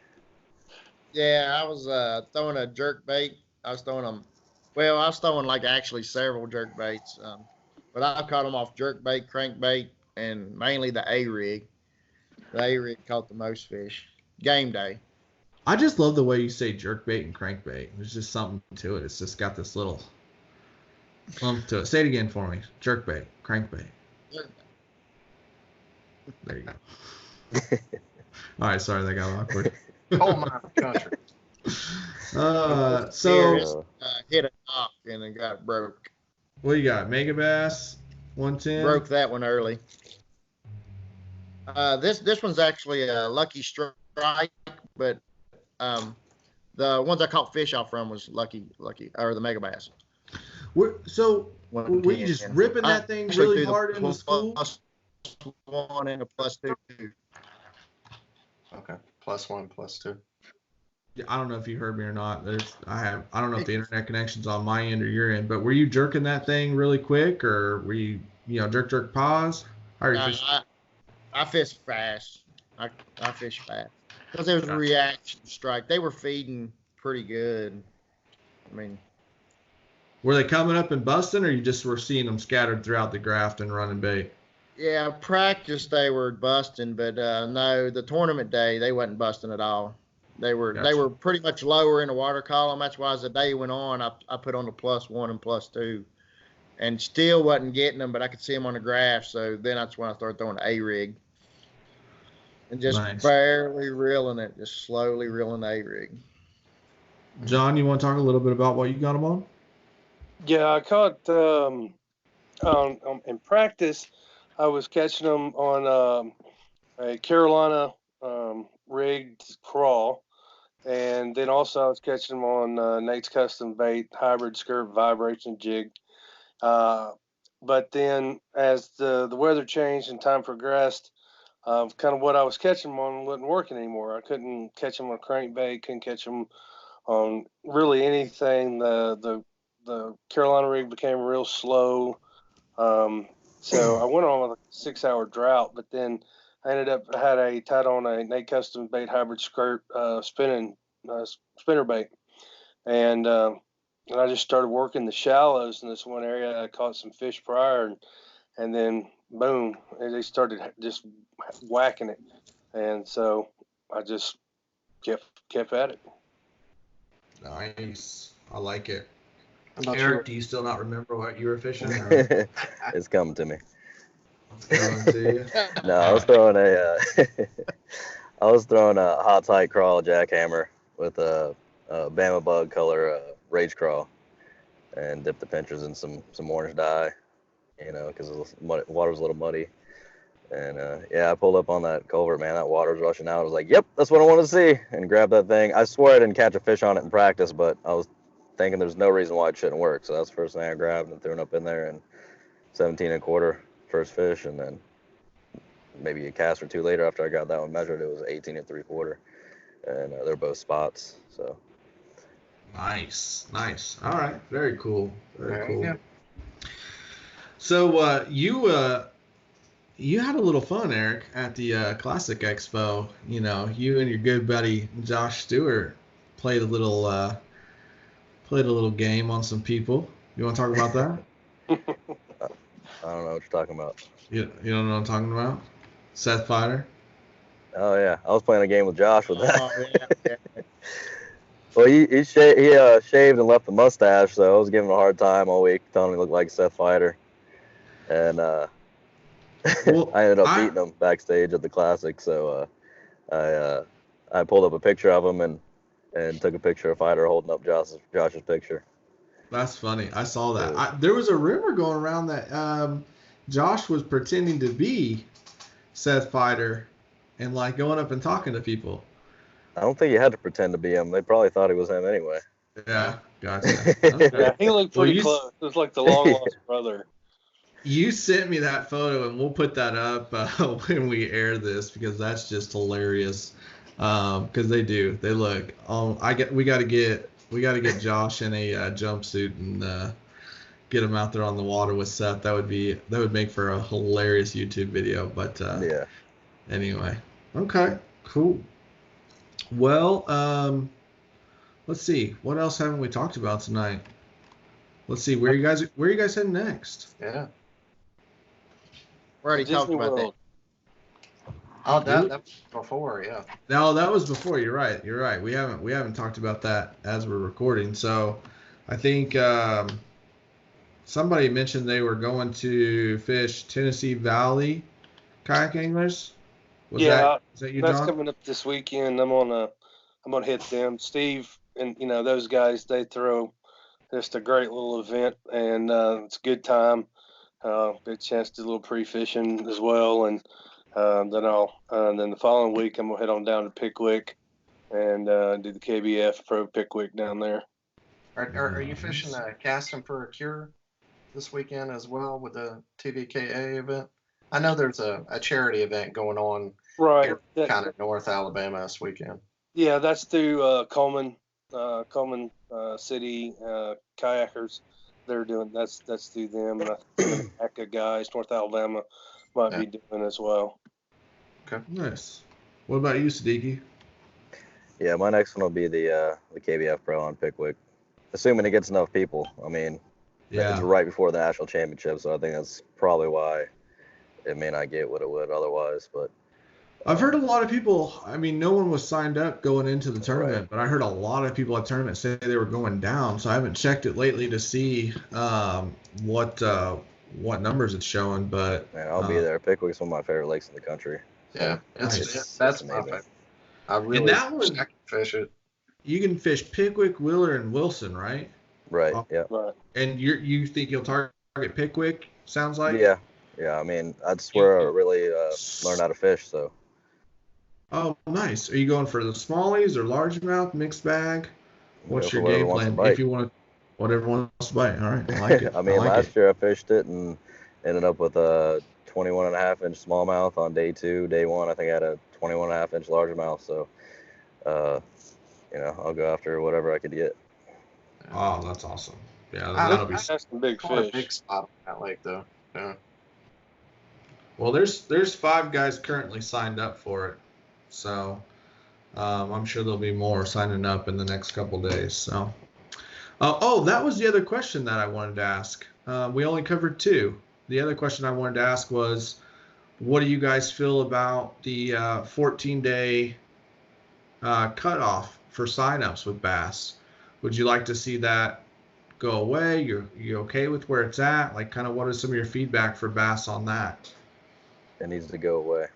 Yeah, I was throwing a jerk bait. I was throwing like actually several jerk baits, but I caught them off jerk bait, crankbait, and mainly the A-rig. The A-rig caught the most fish. Game day. I just love the way you say jerkbait and crankbait. There's just something to it. It's just got this little clump to it. Say it again for me. Jerkbait, crankbait. There you go. All right, sorry that got awkward. Oh my country. So hit a knock and it got broke. what you got? Mega Bass 110. Broke that one early. This one's actually a Lucky Strike, but the ones I caught fish off from was Lucky or the Mega Bass. Were you just ripping that thing really hard in the school? +1 and a +2. Okay. +1, +2. I don't know if you heard me or not. I don't know if the internet connection's on my end or your end, but were you jerking that thing really quick, or were you jerk pause? How are you fishing? I fish fast. I fish fast because there was a reaction strike. They were feeding pretty good. I mean, were they coming up and busting, or you just were seeing them scattered throughout the graft and running bait? yeah, practice they were busting, but no, the tournament day they wasn't busting at all. They were pretty much lower in the water column. That's why as the day went on, I put on the +1 and +2, and still wasn't getting them, but I could see them on the graph. So then that's when I started throwing the A-rig and just barely reeling it, just slowly reeling the A-rig. John, you want to talk a little bit about what you got them on? Yeah, I caught in practice. I was catching them on a Carolina rigged crawl, And then also I was catching them on Nate's Custom Bait hybrid skirt vibration jig. But then as the weather changed and time progressed, kind of what I was catching them on wasn't working anymore. I couldn't catch them on crankbait, couldn't catch them on really anything. The Carolina rig became real slow. So I went on with a 6-hour drought, but then I ended up tied on a Nate Custom Bait hybrid skirt spinner bait, and I just started working the shallows in this one area. I caught some fish prior, and then boom, they started just whacking it, and so I just kept at it. Nice. I like it. Eric, do you still not remember what you were fishing? It's coming to me. It's coming to you? No, I was throwing a hot tight crawl jackhammer with a Bama bug color rage crawl, and dipped the pinchers in some orange dye, because the water was a little muddy. And I pulled up on that culvert, man. That water was rushing out. I was like, "Yep, that's what I want to see," and grabbed that thing. I swear I didn't catch a fish on it in practice, but I was thinking there's no reason why it shouldn't work. So that's the first thing I grabbed and threw it up in there, and 17 1/4 first fish, and then maybe a cast or two later after I got that one measured, it was 18 3/4, and they're both spots. So nice. All right, very cool. Very cool. Yeah. So you had a little fun, Eric, at the Classic Expo. You and your good buddy Josh Stewart played a little game on some people. You want to talk about that? I don't know what you're talking about. You don't know what I'm talking about? Seth Fighter? Oh yeah, I was playing a game with Josh with that. Oh, yeah. Well, he shaved and left the mustache, so I was giving him a hard time all week, telling him he looked like Seth Fighter. And Well, I ended up beating him backstage at the Classic, so I pulled up a picture of him and took a picture of Fighter holding up Josh's picture. That's funny. I saw that. There was a rumor going around that Josh was pretending to be Seth Fighter and like going up and talking to people. I don't think he had to pretend to be him. They probably thought he was him anyway. Yeah, gotcha. Okay. Yeah, he looked pretty close. It was like the long lost brother. You sent me that photo, and we'll put that up when we air this because that's just hilarious. Because they look. We got to get Josh in a jumpsuit and get him out there on the water with Seth. That would make for a hilarious YouTube video. But Yeah. Anyway, okay, cool. Well, let's see. What else haven't we talked about tonight? Let's see. Where you guys heading next? Yeah. We already talked about that. Oh, that was before, yeah. No, that was before. You're right. We haven't talked about that as we're recording. So, I think somebody mentioned they were going to fish Tennessee Valley kayak anglers. Is that you, that's John? coming up this weekend. I'm gonna hit them. Steve and those guys, they throw just a great little event, and it's a good time. Good chance to do a little pre-fishing as well, and then the following week I'm gonna head on down to Pickwick and do the KBF Pro Pickwick down there. Are you fishing casting for a cure this weekend as well with the TVKA event? I know there's a charity event going on Right, kind of North Alabama this weekend. Yeah, that's through Coleman City kayakers. They're doing that's through them. And I think the ACA guys, North Alabama, might be doing as well. Okay. Nice. What about you, Siddiqui? Yeah, my next one will be the KBF Pro on Pickwick, assuming it gets enough people. I mean, it's right before the national championship, so I think that's probably why it may not get what it would otherwise. But I've heard a lot of people. I mean, no one was signed up going into the tournament, but I heard a lot of people at tournament say they were going down. So I haven't checked it lately to see what numbers it's showing. But man, I'll be there. Pickwick's one of my favorite lakes in the country. Yeah, Nice. that's amazing. perfect. I really wish I could fish it. You can fish Pickwick, Wheeler, and Wilson, right? Right. Oh. Yeah. Right. And you think you'll target Pickwick? Sounds like. Yeah. I mean, that's where I really learned how to fish. So. Oh, nice. Are you going for the smallies or largemouth, mixed bag? What's Go for your whatever game wants to plan? bite. If you want to, whatever wants to bite. All right, I like it. I mean, like last it. year I fished it and ended up with a 21.5-inch smallmouth on day 2. Day 1, I think I had a 21.5-inch largemouth. So, I'll go after whatever I could get. Oh, that's awesome. Yeah, I, that'll be. That's some big caught a fish. big spot on that lake though. Yeah. Well, there's 5 guys currently signed up for it, so I'm sure there'll be more signing up in the next couple days. So, that was the other question that I wanted to ask. We only covered 2. The other question I wanted to ask was, what do you guys feel about the 14-day cutoff for signups with Bass? Would you like to see that go away? You okay with where it's at? Like, kind of, what is some of your feedback for Bass on that? It needs to go away.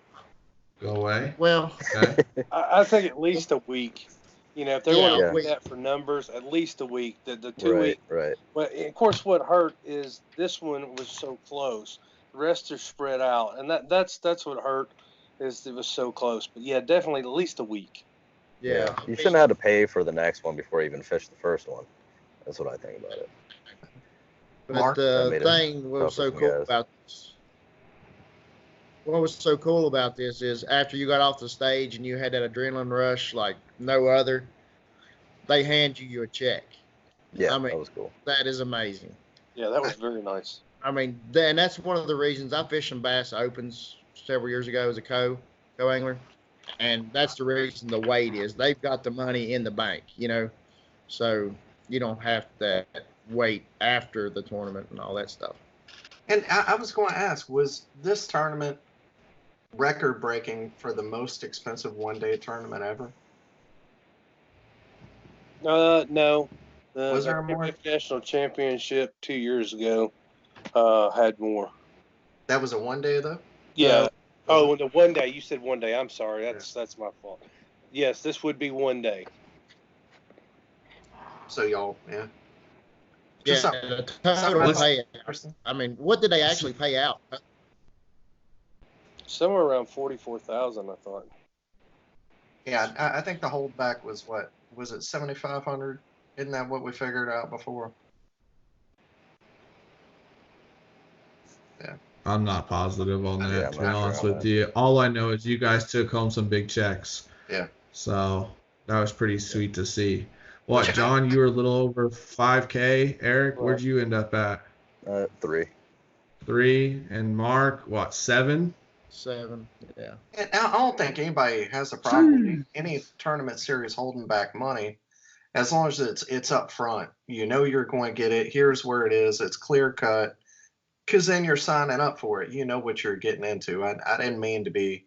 Go away. Well, Okay. I think at least a week. If they Yeah, want to we- do that for numbers, at least a week. The 2 Right, week. right. Well, of course, what hurt is this one was so close. The rest are spread out, and that's what hurt is it was so close. But yeah, definitely at least a week. yeah. You shouldn't have to pay for the next one before you even fish the first one. That's what I think about it. But Mark, the made it thing what was tough so for some cool guys. about this, what was so cool about this is after you got off the stage and you had that adrenaline rush like no other, they hand you your check. Yeah, I mean, that was cool. That is amazing. Yeah, that was very nice. I mean, and that's one of the reasons I fished some Bass Opens several years ago as a co-angler. And that's the reason the weight is they've got the money in the bank, so you don't have to wait after the tournament and all that stuff. And I was going to ask, was this tournament record breaking for the most expensive one-day tournament ever? No. Was there The more? Kayak National Championship 2 years ago had more. That was a one-day though? Yeah. Oh, the one day. You said one day. I'm sorry. That's my fault. Yes, this would be one day. So y'all, yeah. Yeah, Just the total let's- payout. I mean, what did they actually pay out? Somewhere around 44,000, I thought. Yeah, I think the holdback was what? Was it 7,500? Isn't that what we figured out before? I'm not positive on that, Yeah, to I'm be not honest sure on with that. you. All I know is you guys took home some big checks. Yeah. So that was pretty sweet to see. What, John, you were a little over 5K. Eric, where'd you end up at? 3. 3. And Mark, what, 7? 7. Yeah. And I don't think anybody has a problem with any tournament series holding back money, as long as it's up front. You know you're going to get it. Here's where it is. It's clear cut. Because then you're signing up for it. You know what you're getting into. I didn't mean to be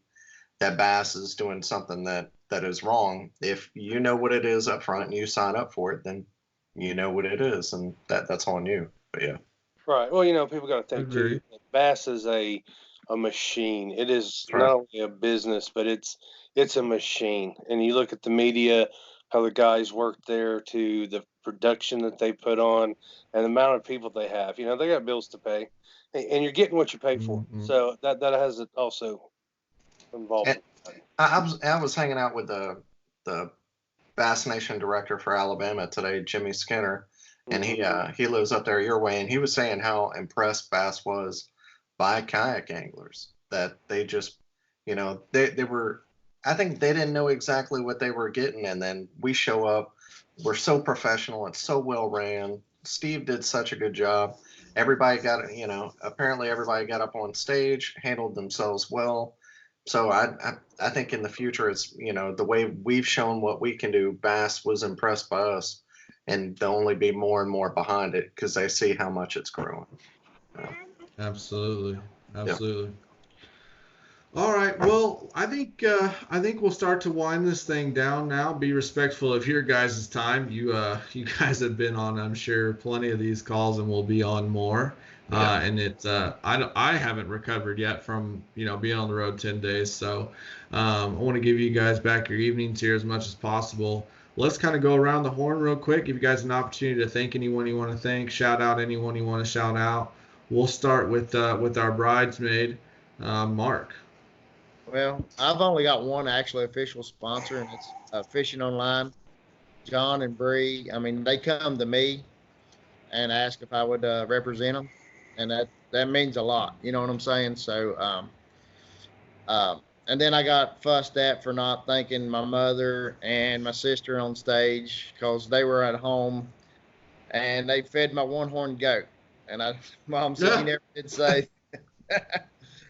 that Bass is doing something that is wrong. If you know what it is up front and you sign up for it, then you know what it is, and that's on you. But yeah. Right. Well, people got to think too. Bass is a machine. It is Right. not only a business, but it's a machine. And you look at the media, how the guys work there, to the production that they put on, and the amount of people they have. They got bills to pay, and you're getting what you pay for. Mhm. So that has it also involved. I was hanging out with the Bass Nation director for Alabama today, Jimmy Skinner, and he lives up there your way, and he was saying how impressed Bass was by kayak anglers, that they just, they were, I think they didn't know exactly what they were getting, and then we show up, we're so professional, it's so well ran. Steve did such a good job. Everybody got, apparently everybody got up on stage, handled themselves well. So I think in the future, it's, the way we've shown what we can do, Bass was impressed by us, and they'll only be more and more behind it because they see how much it's growing. Absolutely. All right. Well, I think we'll start to wind this thing down now. Be respectful of your guys' time. You guys have been on, I'm sure, plenty of these calls, and will be on more. And it's I haven't recovered yet from being on the road 10 days. So I want to give you guys back your evenings here as much as possible. Let's kind of go around the horn real quick. Give you guys an opportunity to thank anyone you want to thank, shout out anyone you want to shout out. We'll start with our bridesmaid, Mark. Well, I've only got one actually official sponsor, and it's Fishing Online. John and Bree. I mean, they come to me and ask if I would represent them, and that means a lot. You know what I'm saying? So, and then I got fussed at for not thanking my mother and my sister on stage because they were at home and they fed my one-horned goat. And Mom said, you never did say.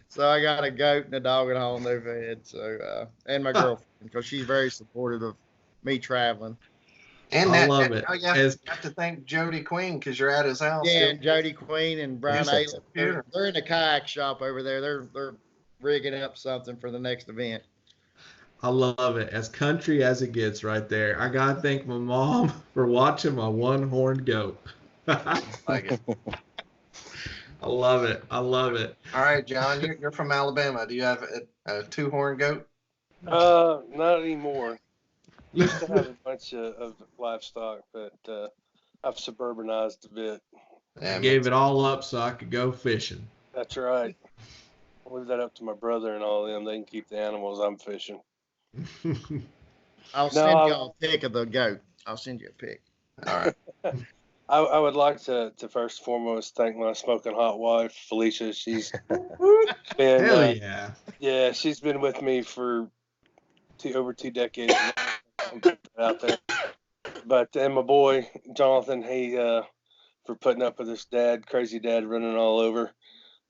So I got a goat and a dog at home they fed. So, and my girlfriend, because she's very supportive of me traveling. And I love it. You have to thank Jody Queen because you're at his house. Yeah, and Jody Queen and Brian Ayler. They're in the kayak shop over there. They're rigging up something for the next event. I love it. As country as it gets right there. I got to thank my mom for watching my one-horned goat. Like it. I love it. I love it. All right, John, you're from Alabama. Do you have a two-horned goat? Not anymore. Used to have a bunch of livestock, but I've suburbanized a bit. I gave it all up so I could go fishing. That's right. I'll leave that up to my brother and all of them. They can keep the animals. I'm fishing. I'll send you a pic of the goat. I'll send you a pic. All right. I would like to first and foremost thank my smoking hot wife, Felicia. She's been Hell yeah, she's been with me for over 2 decades out there. But and my boy Jonathan, he for putting up with his crazy dad running all over.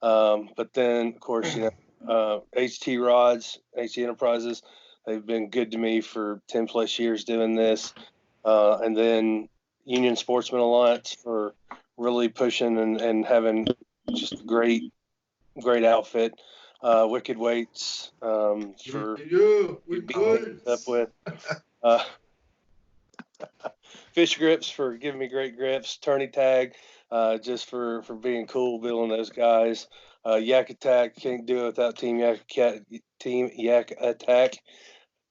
But then of course, HT Rods, HT Enterprises, they've been good to me for 10 plus years doing this. And then Union Sportsman Alliance for really pushing and having just a great outfit. Wicked Weights for being up with. Fish Grips for giving me great grips. Tourney Tag just for being cool, building those guys. Yak Attack, can't do it without Team Yak Attack.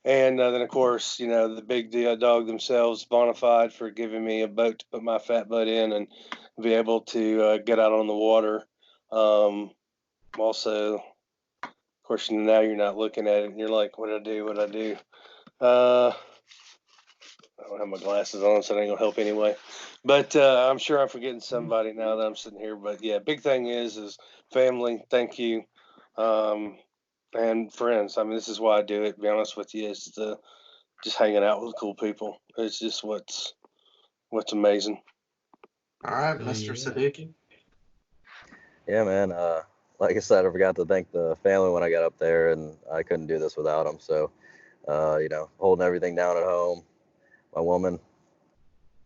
And then, of course, the big dog themselves, Bonafide, for giving me a boat to put my fat butt in and be able to get out on the water. Also, of course, now you're not looking at it and you're like, what do I do? I don't have my glasses on, so it ain't going to help anyway. But I'm sure I'm forgetting somebody now that I'm sitting here. But, yeah, big thing is family. Thank you. And friends. I mean, this is why I do it, to be honest with you, is just hanging out with cool people. It's just what's amazing. All right, Mr. Siddiqui. Yeah, man. Like I said, I forgot to thank the family when I got up there, and I couldn't do this without them. So, holding everything down at home, my woman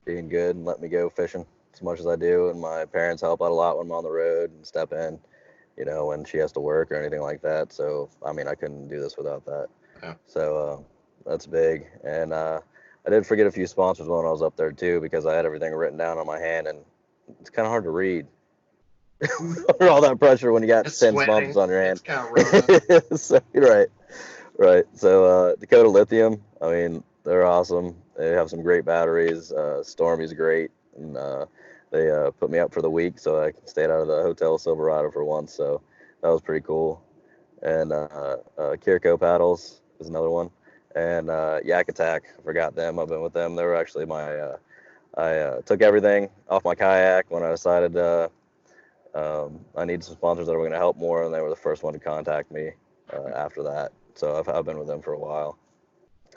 being good and letting me go fishing as much as I do, and my parents help out a lot when I'm on the road and step in. When she has to work or anything like that. So, I mean, I couldn't do this without that. Yeah. So, that's big. And I did forget a few sponsors when I was up there, too, because I had everything written down on my hand, and it's kind of hard to read under all that pressure when you got 10 sponsors on your hand. It's kind of So, you're right. So, Dakota Lithium, I mean, they're awesome. They have some great batteries. Stormy's great. And they put me up for the week, so I stayed out of the Hotel Silverado for once, so that was pretty cool. And Kirko Paddles is another one. And Yak Attack, I forgot them. I've been with them. They were actually I took everything off my kayak when I decided I needed some sponsors that were going to help more, and they were the first one to contact me after that. So I've been with them for a while.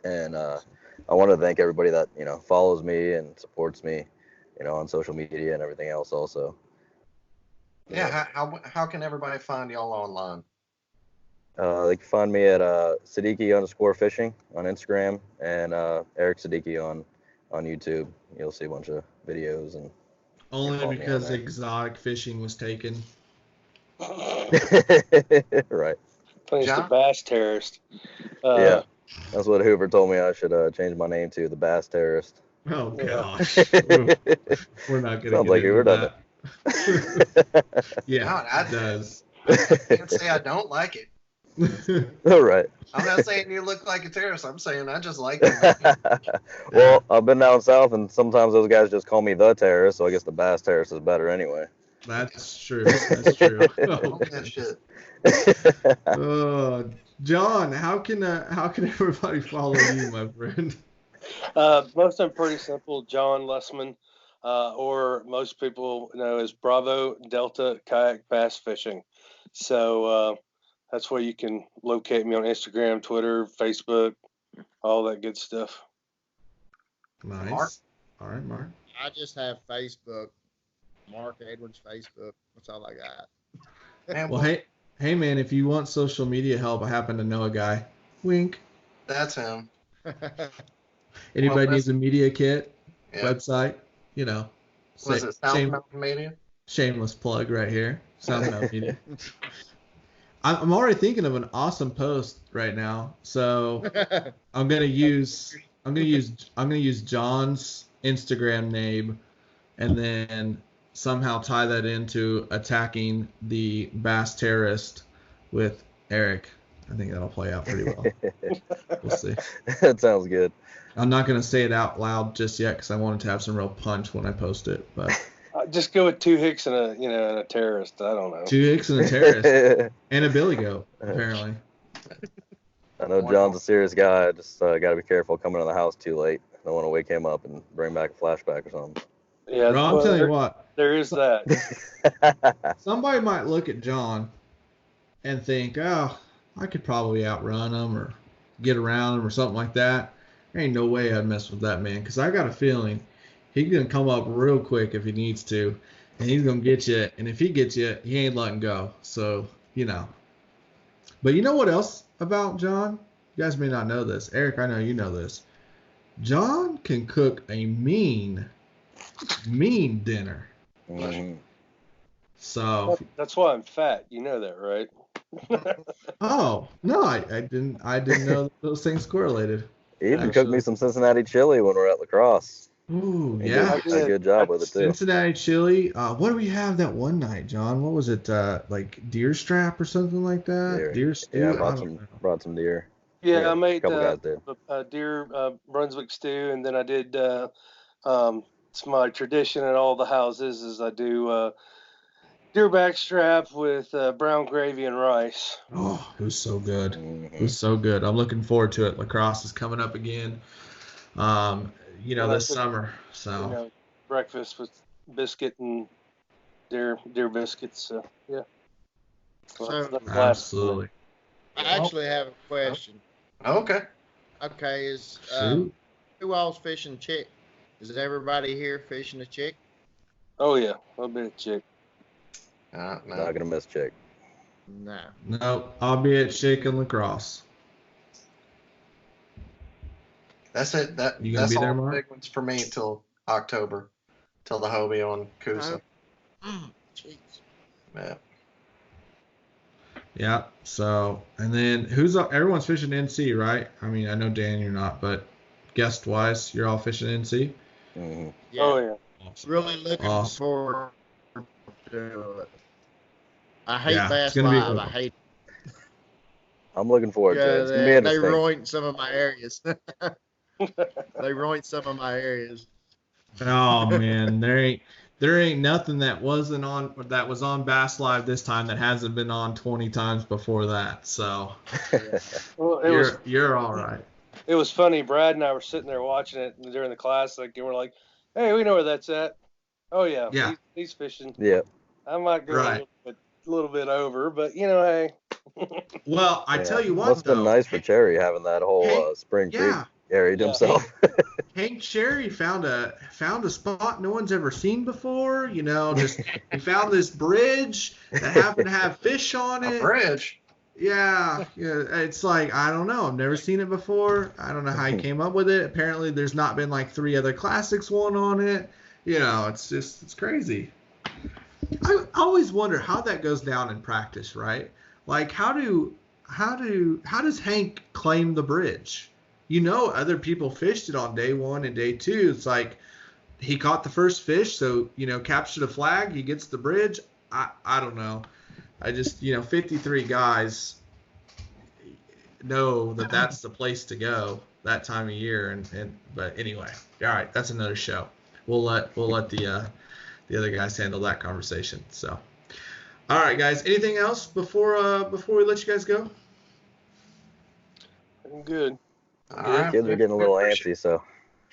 And I want to thank everybody that, follows me and supports me, on social media and everything else also. Yeah, how can everybody find y'all online? They can find me at Siddiqui_fishing on Instagram and Eric Siddiqui on YouTube. You'll see a bunch of videos and only because exotic fishing was taken. Right. Thanks to B.A.S.S terrorist. Yeah, that's what Hoover told me I should change my name to, the B.A.S.S terrorist. Oh gosh, we're not gonna. Sounds like Hoover does it. Yeah, God, it does. I can't say I don't like it. All right. I'm not saying you look like a terrorist. I'm saying I just like it. Well, I've been down south, and sometimes those guys just call me the terrorist, so I guess the B.A.S.S terrorist is better anyway. That's true. That's true. All that shit. John, how can everybody follow you, my friend? Most of them pretty simple. John Lessman, or most people know as Bravo Delta Kayak Bass Fishing. So that's where you can locate me on Instagram, Twitter, Facebook, all that good stuff. Nice. Mark? All right, Mark. I just have Facebook, Mark Edwards Facebook. That's all I got. Man, Well, hey, man, if you want social media help, I happen to know a guy. Wink. that's him. Anybody Well, needs a media kit, Yeah. website, Was it South Mountain Media? shameless plug right here. South Mountain Media. I'm already thinking of an awesome post right now. So I'm gonna use John's Instagram name, and then somehow tie that into attacking the bass terrorist with Eric. I think that'll play out pretty well. We'll see. That sounds good. I'm not gonna say it out loud just yet because I wanted to have some real punch when I post it. But Just go with 2 hicks and a terrorist. I don't know. 2 hicks and a terrorist and a billy goat apparently. I know John's a serious guy. I just got to be careful coming to the house too late. I don't want to wake him up and bring back a flashback or something. Yeah, Bro, I'm telling you what. there is that. Somebody might look at John and think, oh, I could probably outrun him or get around him or something like that. There ain't no way I'd mess with that man because I got a feeling he's going to come up real quick if he needs to, and he's going to get you. And if he gets you, he ain't letting go. So, But you know what else about John? You guys may not know this. Eric, I know you know this. John can cook a mean dinner. Mhm. So That's why I'm fat. You know that, right? Oh, no, I didn't know those things correlated. He even cooked Actually. me some Cincinnati chili when we were at lacrosse. Ooh, He yeah. did a good job with it too. Cincinnati chili. What do we have that one night, John? What was it? Like deer strap or something like that? Deer stew? Yeah, I I brought don't know. some deer. Yeah, I made a couple guys did. a deer Brunswick stew, and then I did. It's my tradition at all the houses is I do deer backstrap with brown gravy and rice. Oh, it was so good. Mhm. It was so good. I'm looking forward to it. Lacrosse is coming up again. This summer. So Breakfast with biscuit and deer biscuits. So yeah. So, absolutely. I actually have a question. Okay. Okay, is Shoot. who all's fishing chick? Is everybody here fishing a chick? Oh yeah, I'll be a chick. No. Not gonna miss Chick. No. No, I'll be at Shake and Lacrosse. That's it. You gonna That's be there, all the Mark? big ones for me till October, till the Hobie on Coosa. Jeez. Yeah. Yeah. So, and then everyone's fishing NC, right? I mean, I know Dan, you're not, but guest wise, you're all fishing NC. Mm-hmm. Yeah. Oh yeah. Awesome. Really looking Awesome. forward to it. I hate Yeah, Bass it's gonna be Live. cool. I hate I'm looking forward to it. It's gonna be they interesting. ruined some of my areas. They ruined some of my areas. Oh man, there ain't nothing that was on Bass Live this time that hasn't been on 20 times before that. So Well, you're all right. it was funny. Brad and I were sitting there watching it during the class, and we're like, "Hey, we know where that's at." Oh yeah, Yeah. He's fishing. Yeah. I might go Right. a little bit over, but hey. Well, I tell you what, Must have been though, nice for Cherry having that whole Hey, Spring Creek yeah. area to Yeah. himself. Hank Cherry found a spot no one's ever seen before. Just he found this bridge that happened to have fish on A it. bridge. Yeah, it's like, I don't know. I've never seen it before. I don't know how he came up with it. Apparently, there's not been like 3 other classics won on it. It's crazy. I always wonder how that goes down in practice, right? Like, how does Hank claim the bridge? Other people fished it on day 1 and day 2. It's like he caught the first fish, so captured a flag, he gets the bridge. I don't know. I just 53 guys know that that's the place to go that time of year, but anyway, all right, that's another show. We'll let the the other guys handle that conversation. So, all right, guys. Anything else before we let you guys go? I'm good. All right. Kids are getting a little antsy, so.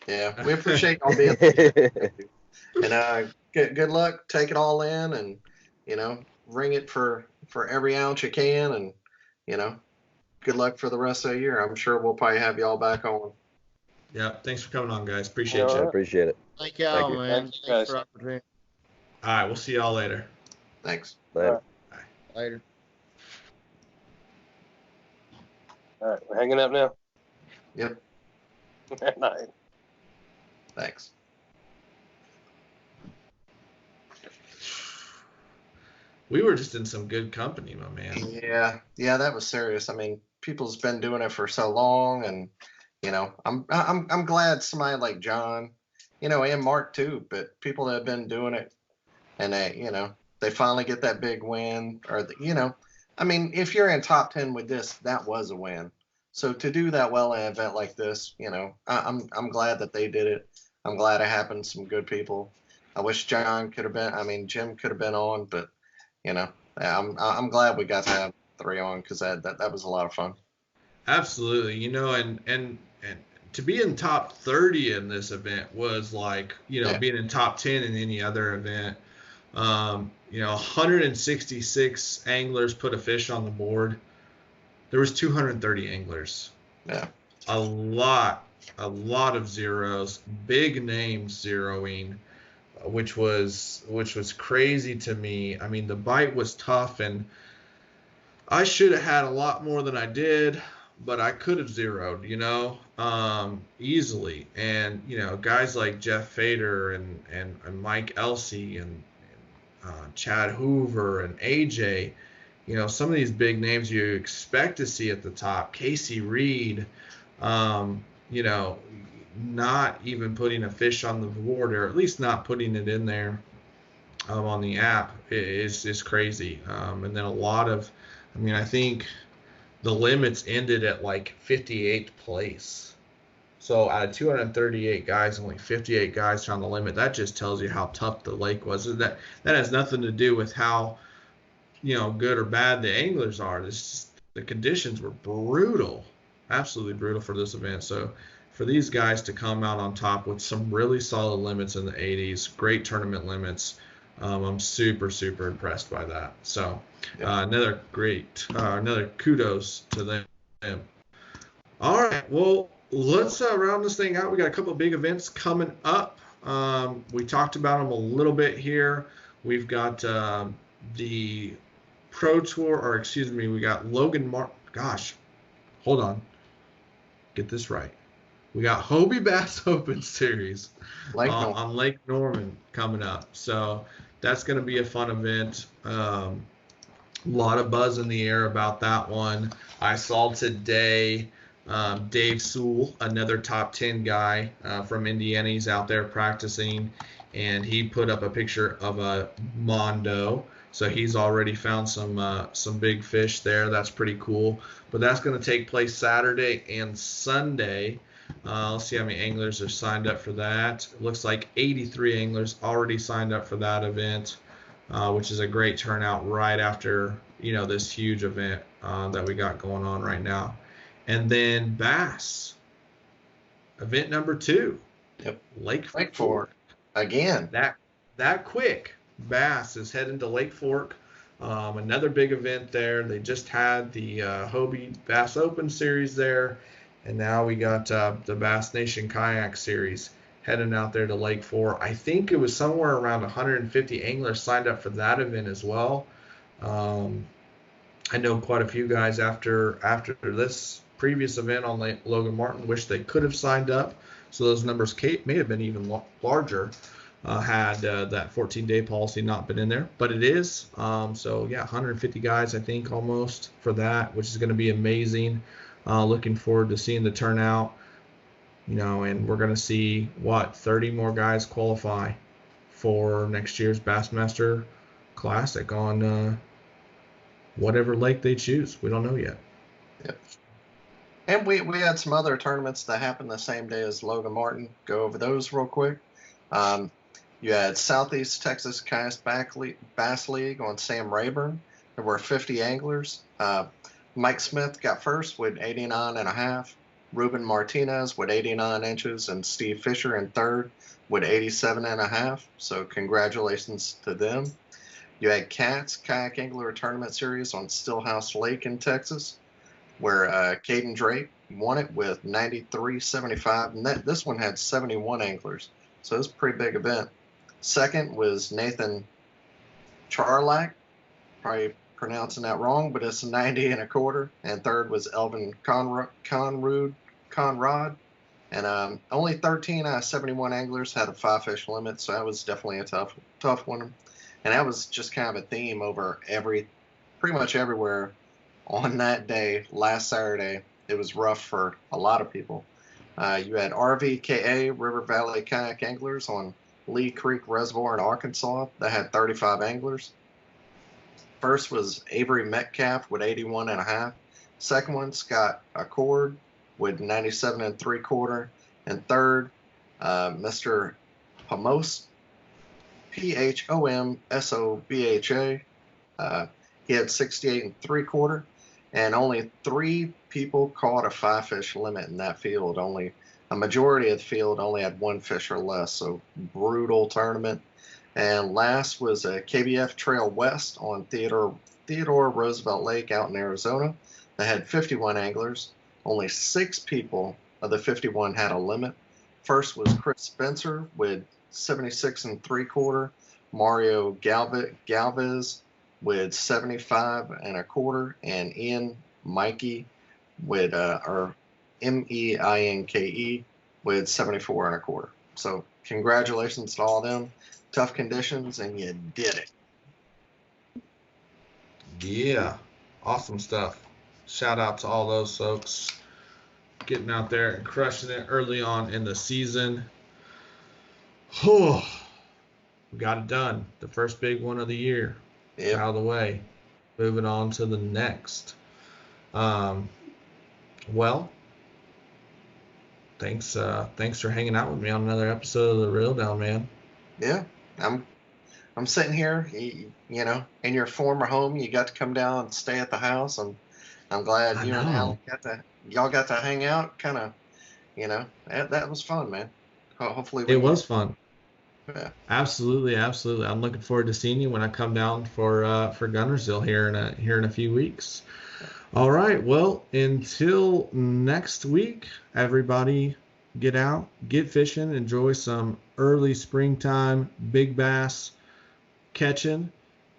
Yeah, we appreciate y'all being here. And good luck. Take it all in, and ring it for every ounce you can, and good luck for the rest of the year. I'm sure we'll probably have y'all back on. Yeah. Thanks for coming on, guys. Appreciate All you. right. Appreciate it. Thank y'all, you. man. Thanks, Thanks guys. for the opportunity. All right. We'll see y'all later. Thanks. Later. Later. All right, we're hanging up now. Yep. Good night. Thanks. We were just in some good company, my man. Yeah, that was serious. I mean, people's been doing it for so long, and I'm glad somebody like John, and Mark too, but people that have been doing it, and they finally get that big win, or I mean, if you're in top 10 with this, that was a win. So to do that well in an event like this, I'm glad that they did it. I'm glad it happened to some good people. I wish John could have been. I mean, Jim could have been on, but I'm glad we got to have 3 on, because that was a lot of fun. Absolutely. And to be in top 30 in this event was like, being in top 10 in any other event. 166 anglers put a fish on the board. There was 230 anglers. Yeah. A lot of zeros, big names zeroing, which was crazy to me. I mean, the bite was tough, and I should have had a lot more than I did, but I could have zeroed, easily. And guys like Jeff Fader and Mike Elsey and Chad Hoover and AJ, some of these big names you expect to see at the top. Casey Reed, not even putting a fish on the board, or at least not putting it in there on the app is crazy. And then I think the limits ended at like 58th place. So out of 238 guys, only 58 guys found the limit. That just tells you how tough the lake was. That has nothing to do with how good or bad the anglers are. The conditions were brutal, absolutely brutal for this event. So for these guys to come out on top with some really solid limits in the 80s, great tournament limits, I'm super, super impressed by that. So another kudos to them. All right, well, let's round this thing out. We got a couple of big events coming up. We talked about them a little bit here. We've got the Pro Tour, or excuse me, we got Logan Martin. Gosh, hold on. Get this right. We got Hobie Bass Open Series on Lake Norman coming up. So that's going to be a fun event. A lot of buzz in the air about that one. I saw today Dave Sewell, another top 10 guy from Indiana. He's out there practicing, and he put up a picture of a Mondo. So he's already found some big fish there. That's pretty cool. But that's going to take place Saturday and Sunday. Let's see how many anglers are signed up for that. It looks like 83 anglers already signed up for that event, which is a great turnout right after this huge event that we got going on right now. And then B.A.S.S, event number 2. Yep. Lake Fork again. That quick. B.A.S.S is heading to Lake Fork. Another big event there. They just had the Hobie Bass Open Series there, and now we got the Bass Nation Kayak Series heading out there to Lake Fork. I think it was somewhere around 150 anglers signed up for that event as well. I know quite a few guys after this previous event on Logan Martin wish they could have signed up, so those numbers may have been even larger had that 14-day policy not been in there, but it is. So yeah, 150 guys I think almost for that, which is going to be amazing. Looking forward to seeing the turnout, and we're going to see 30 more guys qualify for next year's Bassmaster Classic on whatever lake they choose. We don't know yet. Yep. And we had some other tournaments that happened the same day as Logan Martin. Go over those real quick. You had Southeast Texas Kayak Bass League on Sam Rayburn. There were 50 anglers. Mike Smith got first with 89.5. Ruben Martinez with 89 inches, and Steve Fisher in third with 87.5. So congratulations to them. You had Cats Kayak Angler Tournament Series on Stillhouse Lake in Texas, where Caden Drake won it with 93.75, and this one had 71 anglers, so it was a pretty big event. Second was Nathan Charlak, probably pronouncing that wrong, but it's 90.25, and third was Elvin Conrad, and only 13 out of 71 anglers had a 5-fish limit, so that was definitely a tough one. And that was just kind of a theme over pretty much everywhere on that day, last Saturday. It was rough for a lot of people. You had RVKA, River Valley Kayak Anglers, on Lee Creek Reservoir in Arkansas. That had 35 anglers. First was Avery Metcalf with 81.5. Second one, Scott Accord with 97.75. And third, Mr. Pomos, Phomsobha. He had 68.75, and only 3 people caught a 5-fish limit in that field. Only a majority of the field only had 1 fish or less, so brutal tournament. And last was a KBF Trail West on Theodore Roosevelt Lake out in Arizona. That had 51 anglers. Only 6 people of the 51 had a limit. First was Chris Spencer with 76.75, Mario Galvez with 75.25, and Ian Mikey with Meinke with 74.25. So congratulations to all of them. Tough conditions, and you did it. Yeah, awesome stuff. Shout out to all those folks getting out there and crushing it early on in the season. We got it done. The first big one of the year. Yep. Out of the way. Moving on to the next. Well, thanks for hanging out with me on another episode of The Reel Down, man. Yeah, I'm sitting here, you know, in your former home. You got to come down and stay at the house, and I'm glad you and Al got to hang out. Kind of, you know, that was fun, man. Hopefully it was fun. Yeah. Absolutely. I'm looking forward to seeing you when I come down for Gunnersville here in a few weeks. All right. Well, until next week, everybody, get out, get fishing, enjoy some early springtime big bass catching,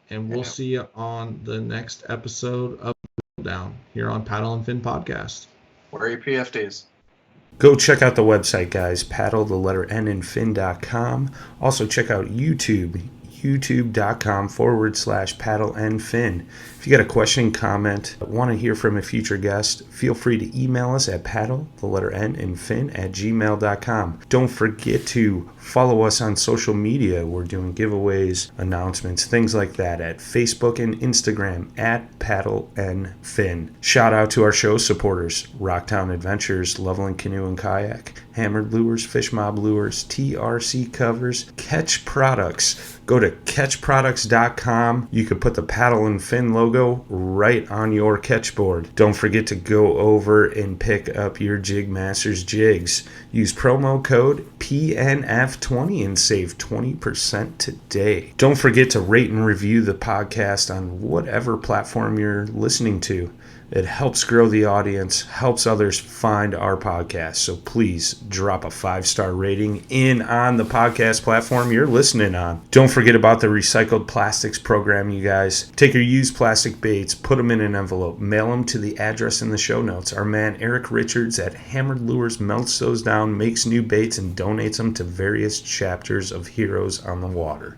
and we'll see you on the next episode of Down here on Paddle and Fin Podcast. Where are your PFDs? Go check out the website, guys, paddle_n_fin.com. Also check out YouTube, youtube.com/paddleandfin. If you got a question, comment, want to hear from a future guest, feel free to email us at paddle_n_fin@gmail.com. Don't forget to follow us on social media. We're doing giveaways, announcements, things like that at Facebook and Instagram at paddleandfin. Shout out to our show supporters, Rocktown Adventures, Loveland Canoe and Kayak, Hammered Lures, Fish Mob Lures, TRC Covers, Ketch Products. Go to ketchproducts.com. You can put the Paddle and Fin logo right on your catch board. Don't forget to go over and pick up your JigMasters Jigs. Use promo code PNF20 and save 20% today. Don't forget to rate and review the podcast on whatever platform you're listening to. It helps grow the audience, helps others find our podcast. So please drop a 5-star rating in on the podcast platform you're listening on. Don't forget about the recycled plastics program, you guys. Take your used plastic baits, put them in an envelope, mail them to the address in the show notes. Our man Eric Richards at Hammered Lures melts those down, makes new baits, and donates them to various chapters of Heroes on the Water.